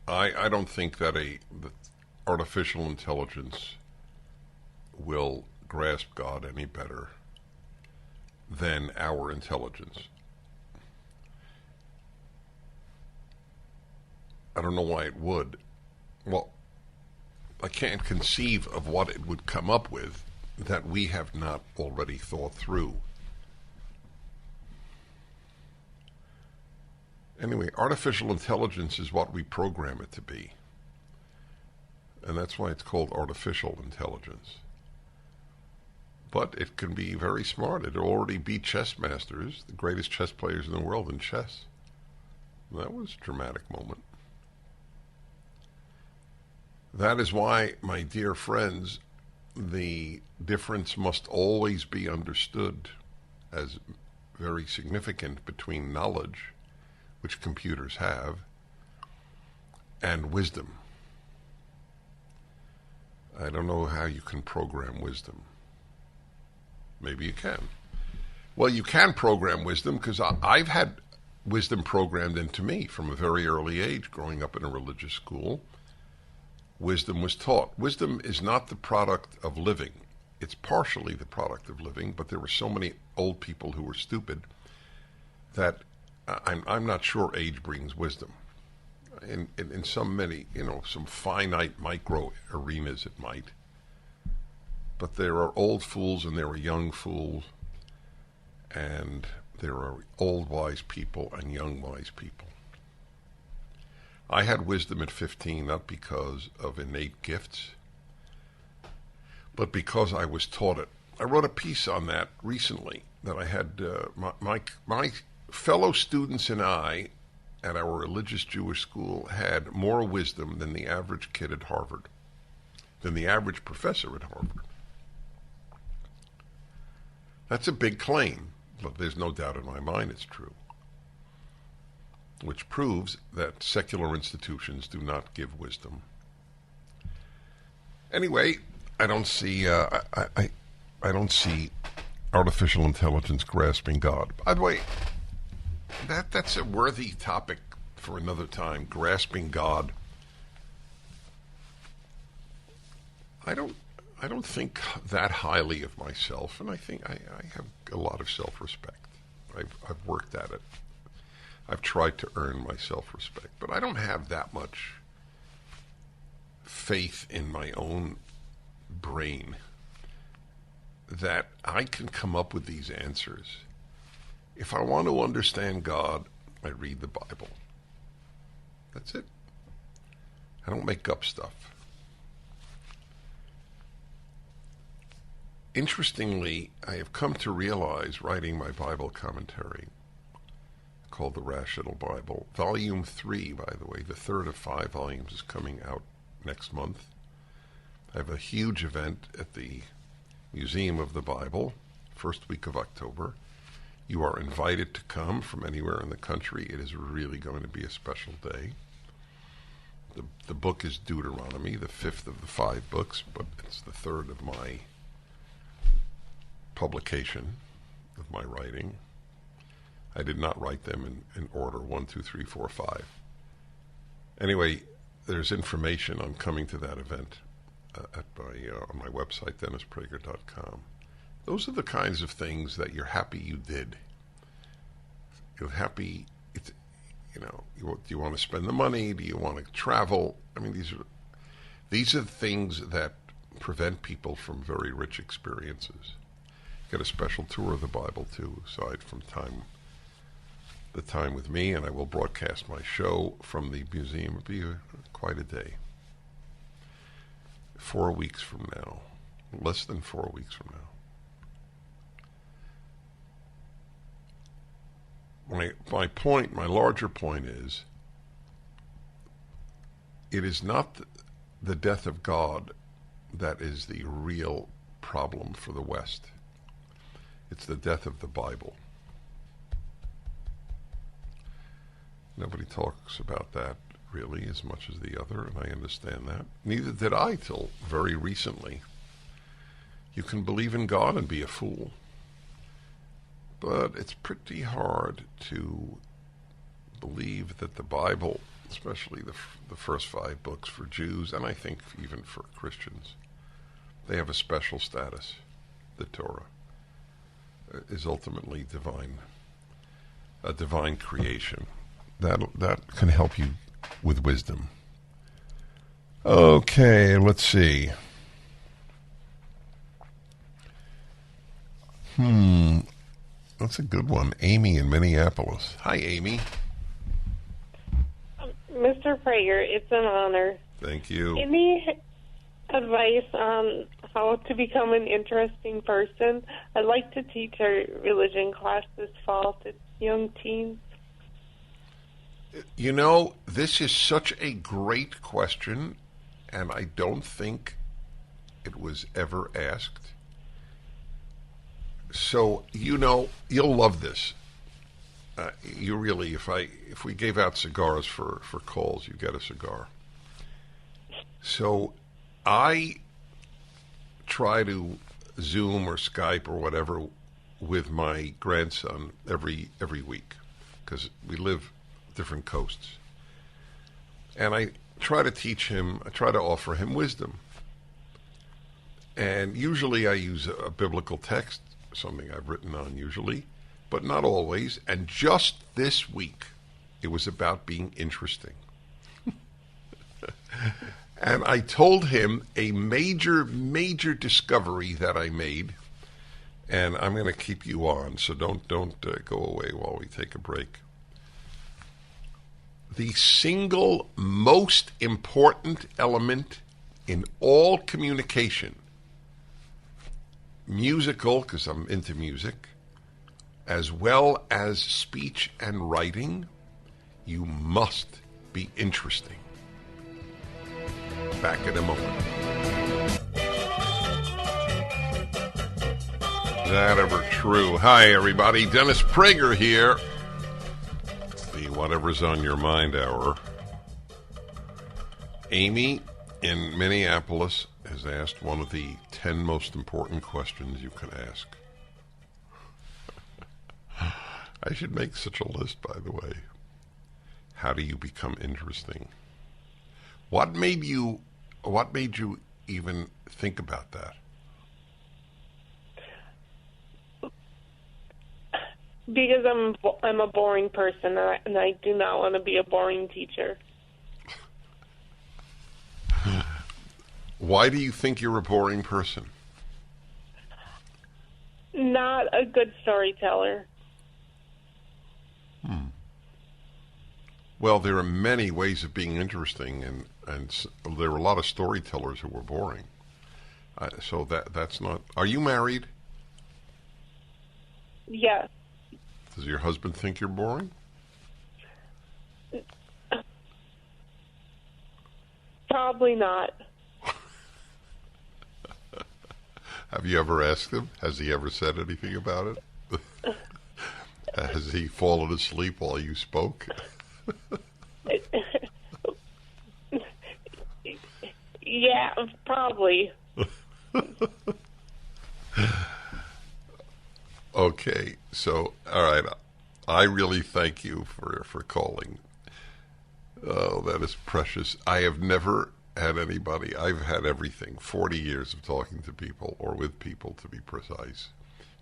I don't think that the artificial intelligence will grasp God any better than our intelligence. I don't know why it would. Well, I can't conceive of what it would come up with that we have not already thought through. Anyway, artificial intelligence is what we program it to be. And that's why it's called artificial intelligence. But it can be very smart. It'll already beat chess masters, the greatest chess players in the world in chess. That was a dramatic moment. That is why, my dear friends, the difference must always be understood as very significant between knowledge, which computers have, and wisdom. I don't know how you can program wisdom. Maybe you can. Well, you can program wisdom because I've had wisdom programmed into me from a very early age, growing up in a religious school. Wisdom was taught. Wisdom is not the product of living. It's partially the product of living, but there were so many old people who were stupid that I'm not sure age brings wisdom. In some some finite micro arenas it might. But there are old fools and there are young fools, and there are old wise people and young wise people. I had wisdom at 15, not because of innate gifts, but because I was taught it. I wrote a piece on that recently that I had my fellow students and I at our religious Jewish school had more wisdom than the average kid at Harvard, than the average professor at Harvard. That's a big claim, but there's no doubt in my mind it's true, which proves that secular institutions do not give wisdom. Anyway, I don't see I don't see artificial intelligence grasping God. By the way, that's a worthy topic for another time. Grasping God. I don't think that highly of myself, and I think I have a lot of self-respect. I've worked at it. I've tried to earn my self-respect, but I don't have that much faith in my own brain that I can come up with these answers. If I want to understand God, I read the Bible. That's it. I don't make up stuff. Interestingly, I have come to realize, writing my Bible commentary, called The Rational Bible, Volume 3, by the way, the third of 5 volumes, is coming out next month. I have a huge event at the Museum of the Bible, first week of October. You are invited to come from anywhere in the country. It is really going to be a special day. The book is Deuteronomy, the fifth of the 5 books, but it's the third of my publication, of my writing. I did not write them in order, 1, 2, 3, 4, 5. Anyway, there's information on coming to that event on my website, DennisPrager.com. Those are the kinds of things that you're happy you did. You're happy, do you want to spend the money? Do you want to travel? I mean, these are things that prevent people from very rich experiences. Get a special tour of the Bible, too, aside from the time with me, and I will broadcast my show from the museum. It'll be quite a day. 4 weeks from now. Less than 4 weeks from now. My larger point is, it is not the death of God that is the real problem for the West. It's the death of the Bible. Nobody talks about that really as much as the other, and I understand that. Neither did I till very recently. You can believe in God and be a fool, but it's pretty hard to believe that the Bible, especially the first 5 books for Jews, and I think even for Christians, they have a special status. The Torah is ultimately divine, a divine creation. That can help you with wisdom. Okay, let's see. That's a good one. Amy in Minneapolis. Hi, Amy. Mr. Prager, it's an honor. Thank you. Any advice on how to become an interesting person? I'd like to teach a religion class this fall to young teens. You know, this is such a great question, and I don't think it was ever asked. So, you'll love this. You really, if we gave out cigars for calls, you get a cigar. So, I try to Zoom or Skype or whatever with my grandson every week, because we live different coasts. And I try to teach him, I try to offer him wisdom. And usually I use a biblical text, something I've written on usually, but not always. And just this week, it was about being interesting. And I told him a major discovery that I made, and I'm going to keep you on, so don't go away while we take a break. The single most important element in all communication, musical, because I'm into music, as well as speech and writing, you must be interesting. Back in a moment. Is that ever true? Hi, everybody. Dennis Prager here. The Whatever's on Your Mind hour. Amy in Minneapolis has asked one of the 10 most important questions you can ask. I should make such a list, by the way. How do you become interesting? What made you even think about that? Because I'm a boring person, and I do not want to be a boring teacher. Why do you think you're a boring person? Not a good storyteller. Well, there are many ways of being interesting, and there are a lot of storytellers who were boring. So that's not... Are you married? Yes. Does your husband think you're boring? Probably not. Have you ever asked him? Has he ever said anything about it? Has he fallen asleep while you spoke? Yeah, probably. Okay, so, all right. I really thank you for calling. Oh, that is precious. I have never had anybody, I've had everything, 40 years of talking to people, or with people to be precise.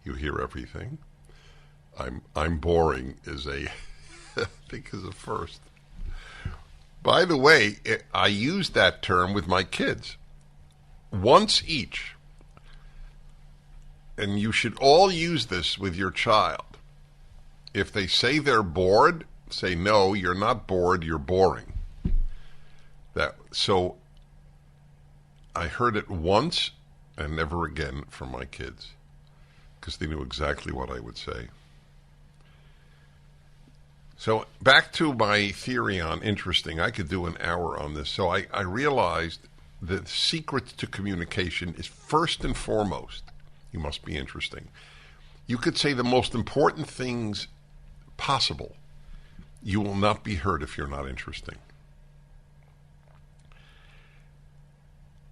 You hear everything. I'm boring is I think is a first. By the way, I use that term with my kids. Once each. And you should all use this with your child. If they say they're bored, say, no, you're not bored, you're boring. So I heard it once and never again from my kids because they knew exactly what I would say. So back to my theory on interesting. I could do an hour on this. So I realized that the secret to communication is first and foremost, you must be interesting. You could say the most important things possible. You will not be heard if you're not interesting.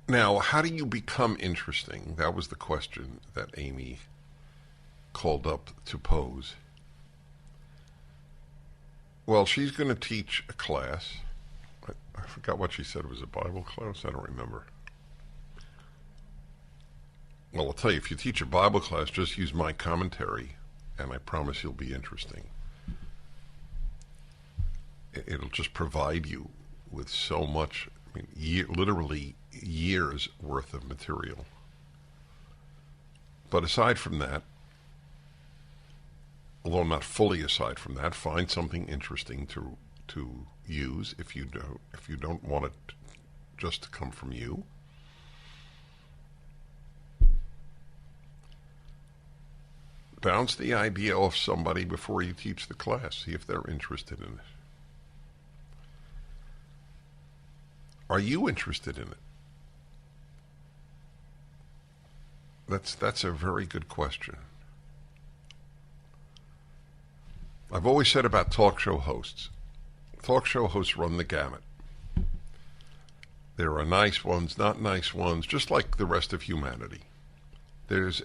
Now, how do you become interesting? That was the question that Amy called up to pose. Well, she's going to teach a class. I forgot what she said. It was a Bible class? I don't remember. Well, I'll tell you, if you teach a Bible class, just use my commentary, and I promise you'll be interesting. It'll just provide you with so much, literally years worth of material. But aside from that, although not fully aside from that, find something interesting to use if you don't want it just to come from you. Bounce the idea off somebody before you teach the class. See if they're interested in it. Are you interested in it? That's a very good question. I've always said about talk show hosts. Talk show hosts run the gamut. There are nice ones, not nice ones, just like the rest of humanity. There's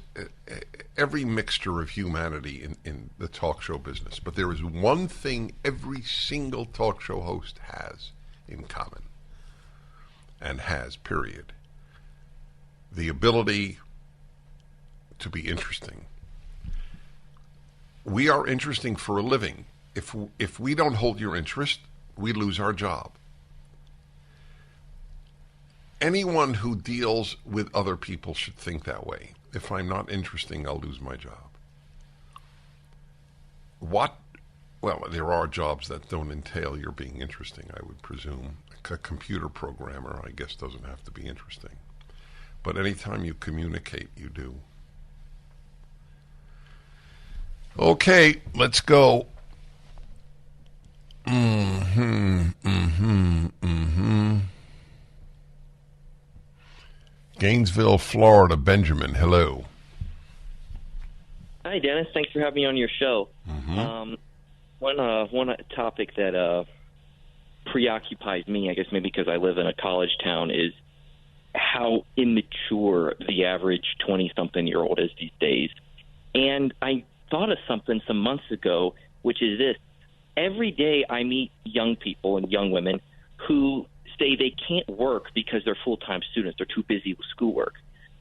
every mixture of humanity in the talk show business. But there is one thing every single talk show host has in common. And has, period. The ability to be interesting. We are interesting for a living. If we don't hold your interest, we lose our job. Anyone who deals with other people should think that way. If I'm not interesting, I'll lose my job. Well, there are jobs that don't entail your being interesting, I would presume. A computer programmer, I guess, doesn't have to be interesting. But anytime you communicate, you do. Okay, let's go. Gainesville, Florida. Benjamin, hello. Hi, Dennis. Thanks for having me on your show. One topic that preoccupies me, I guess maybe because I live in a college town, is how immature the average 20-something-year-old is these days. And I thought of something some months ago, which is this. Every day I meet young people and young women who say they can't work because they're full-time students. They're too busy with schoolwork.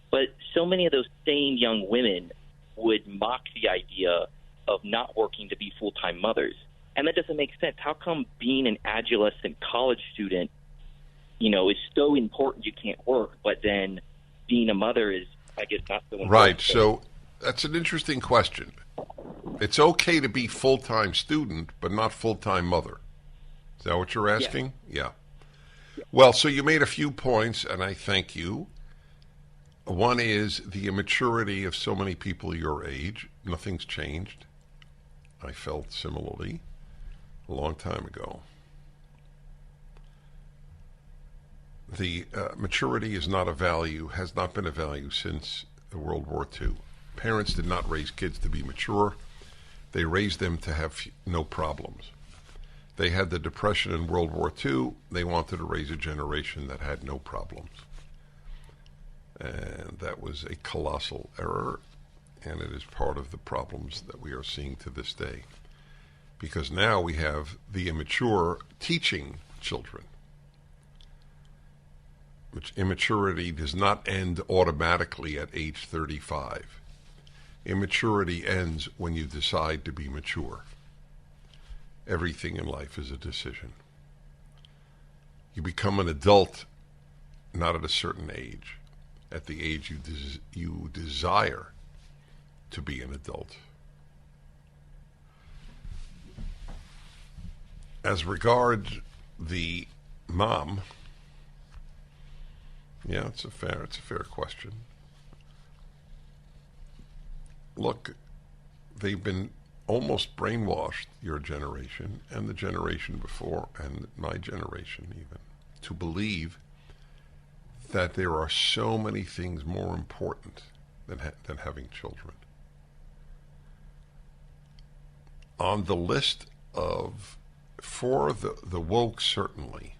But so many of those same young women would mock the idea of not working to be full-time mothers. And that doesn't make sense. How come being an adolescent college student, is so important you can't work, but then being a mother is, I guess, not so important? Right. So that's an interesting question. It's okay to be full-time student, but not full-time mother. Is that what you're asking? Yeah. Well, so you made a few points, and I thank you. One is the immaturity of so many people your age. Nothing's changed. I felt similarly a long time ago. The maturity is not a value, has not been a value since the World War II. Parents did not raise kids to be mature. They raised them to have no problems. They had the Depression in World War II. They wanted to raise a generation that had no problems. And that was a colossal error, and it is part of the problems that we are seeing to this day. Because now we have the immature teaching children. Which immaturity does not end automatically at age 35. Immaturity ends when you decide to be mature. Everything in life is a decision. You become an adult not at a certain age, at the age you desire to be an adult. As regards the mom, yeah, it's a fair question. Look, they've been almost brainwashed, your generation and the generation before and my generation even, to believe that there are so many things more important than having children. On the list of, for the woke certainly,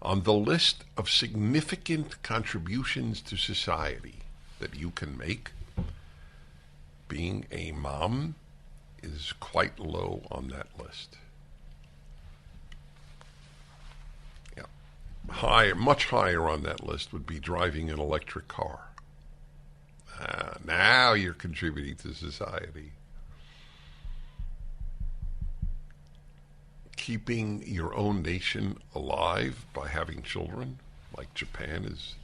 on the list of significant contributions to society that you can make, being a mom is quite low on that list. Yeah. Higher, much higher on that list would be driving an electric car. Now you're contributing to society. Keeping your own nation alive by having children, like Japan is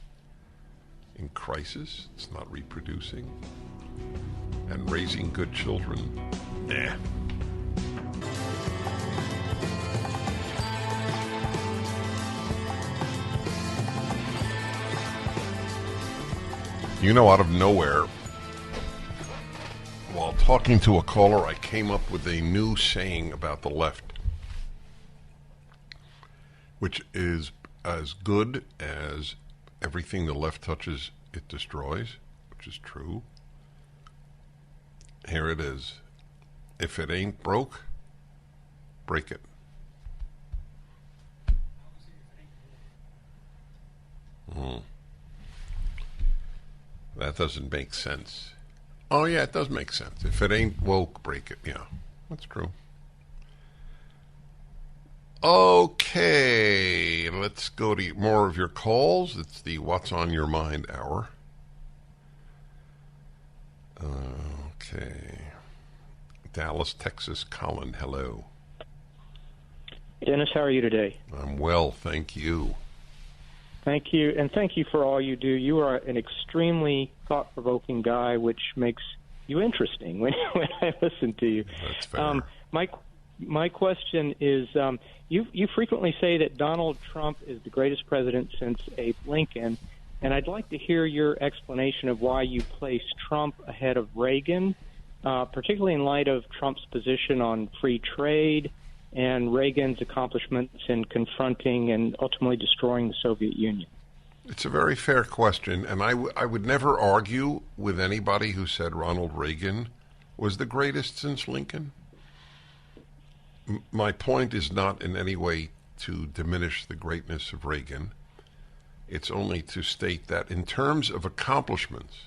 in crisis, it's not reproducing, and raising good children, nah. You know, out of nowhere, while talking to a caller, I came up with a new saying about the left, which is as good as everything the left touches, it destroys, which is true. Here it is. If it ain't broke, break it. That doesn't make sense. Oh, yeah, it does make sense. If it ain't woke, break it. Yeah, that's true. Okay, let's go to more of your calls. It's the What's on Your Mind hour. Okay. Dallas, Texas, Colin, hello. Dennis, how are you today? I'm well, thank you. Thank you, and thank you for all you do. You are an extremely thought-provoking guy, which makes you interesting when I listen to you. That's fair. My question is, you frequently say that Donald Trump is the greatest president since Abe Lincoln, and I'd like to hear your explanation of why you place Trump ahead of Reagan, particularly in light of Trump's position on free trade and Reagan's accomplishments in confronting and ultimately destroying the Soviet Union. It's a very fair question, and I would never argue with anybody who said Ronald Reagan was the greatest since Lincoln. My point is not in any way to diminish the greatness of Reagan. It's only to state that in terms of accomplishments,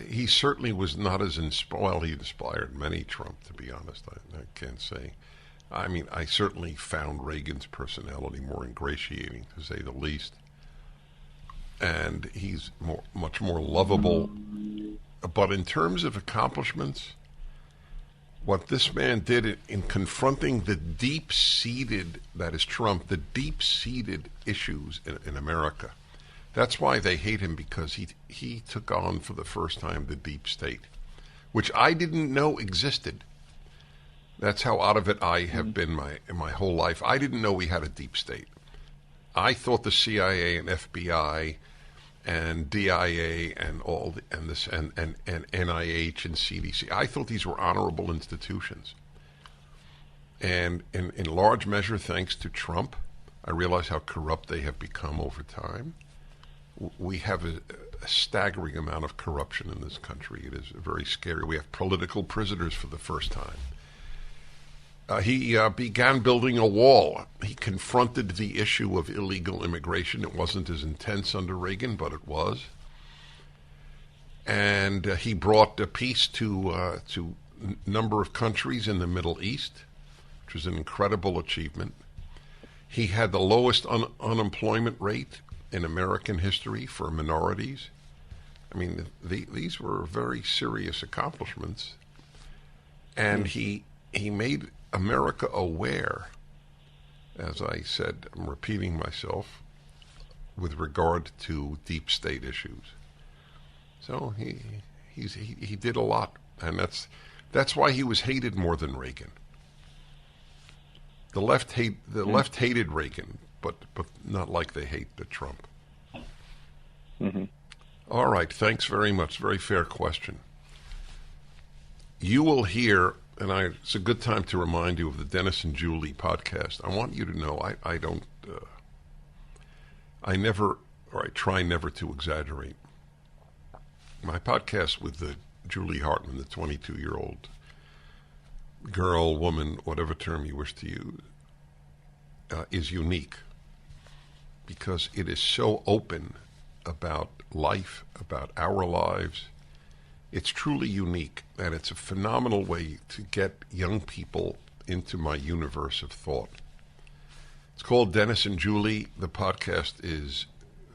he certainly was not as inspired. Well, he inspired many, Trump, to be honest. I can't say. I mean, I certainly found Reagan's personality more ingratiating, to say the least. And he's much more lovable. But in terms of accomplishments, what this man did in confronting the deep-seated, that is Trump, the deep-seated issues in America, that's why they hate him, because he took on for the first time the deep state, which I didn't know existed. That's how out of it I have been my whole life. I didn't know we had a deep state. I thought the CIA and FBI and DIA and all and NIH and CDC, I thought these were honorable institutions. And in large measure, thanks to Trump, I realize how corrupt they have become over time. We have a staggering amount of corruption in this country. It is very scary. We have political prisoners for the first time. He began building a wall. He confronted the issue of illegal immigration. It wasn't as intense under Reagan, but it was. And he brought peace to a number of countries in the Middle East, which was an incredible achievement. He had the lowest unemployment rate in American history for minorities. I mean, these were very serious accomplishments. And he made America aware, as I said, I'm repeating myself, with regard to deep state issues. So he did a lot, and that's why he was hated more than Reagan. The left hated Reagan, but not like they hate the Trump. Mm-hmm. All right, thanks very much. Very fair question. You will hear, and it's a good time to remind you of the Dennis and Julie podcast. I want you to know I try never to exaggerate. My podcast with Julie Hartman, the 22-year-old girl, woman, whatever term you wish to use, is unique because it is so open about life, about our lives. It's truly unique, and it's a phenomenal way to get young people into my universe of thought. It's called Dennis and Julie. The podcast is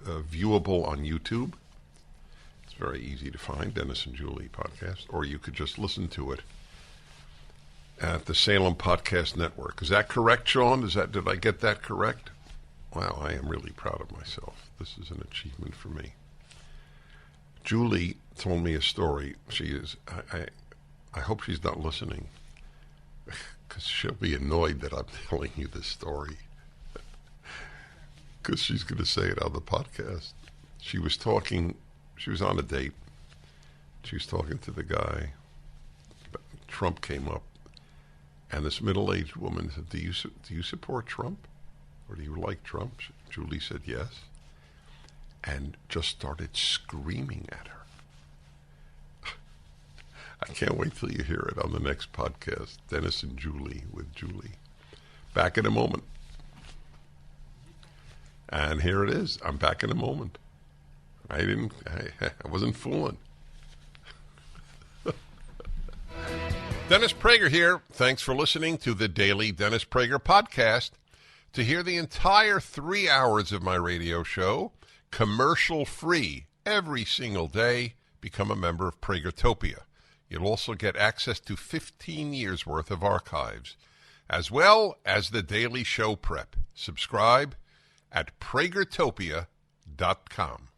viewable on YouTube. It's very easy to find, Dennis and Julie podcast, or you could just listen to it at the Salem Podcast Network. Is that correct, Sean? Did I get that correct? Wow, I am really proud of myself. This is an achievement for me. Julie told me a story. She is, I hope she's not listening, because she'll be annoyed that I'm telling you this story. Because she's going to say it on the podcast. She was on a date. She was talking to the guy. Trump came up. And this middle-aged woman said, do you support Trump? Or do you like Trump? Julie said yes. And just started screaming at her. I can't wait till you hear it on the next podcast. Dennis and Julie with Julie. Back in a moment. And here it is. I'm back in a moment. I wasn't fooling. Dennis Prager here. Thanks for listening to the Daily Dennis Prager Podcast. To hear the entire 3 hours of my radio show, commercial-free, every single day, become a member of Pragertopia. You'll also get access to 15 years' worth of archives, as well as the daily show prep. Subscribe at pragertopia.com.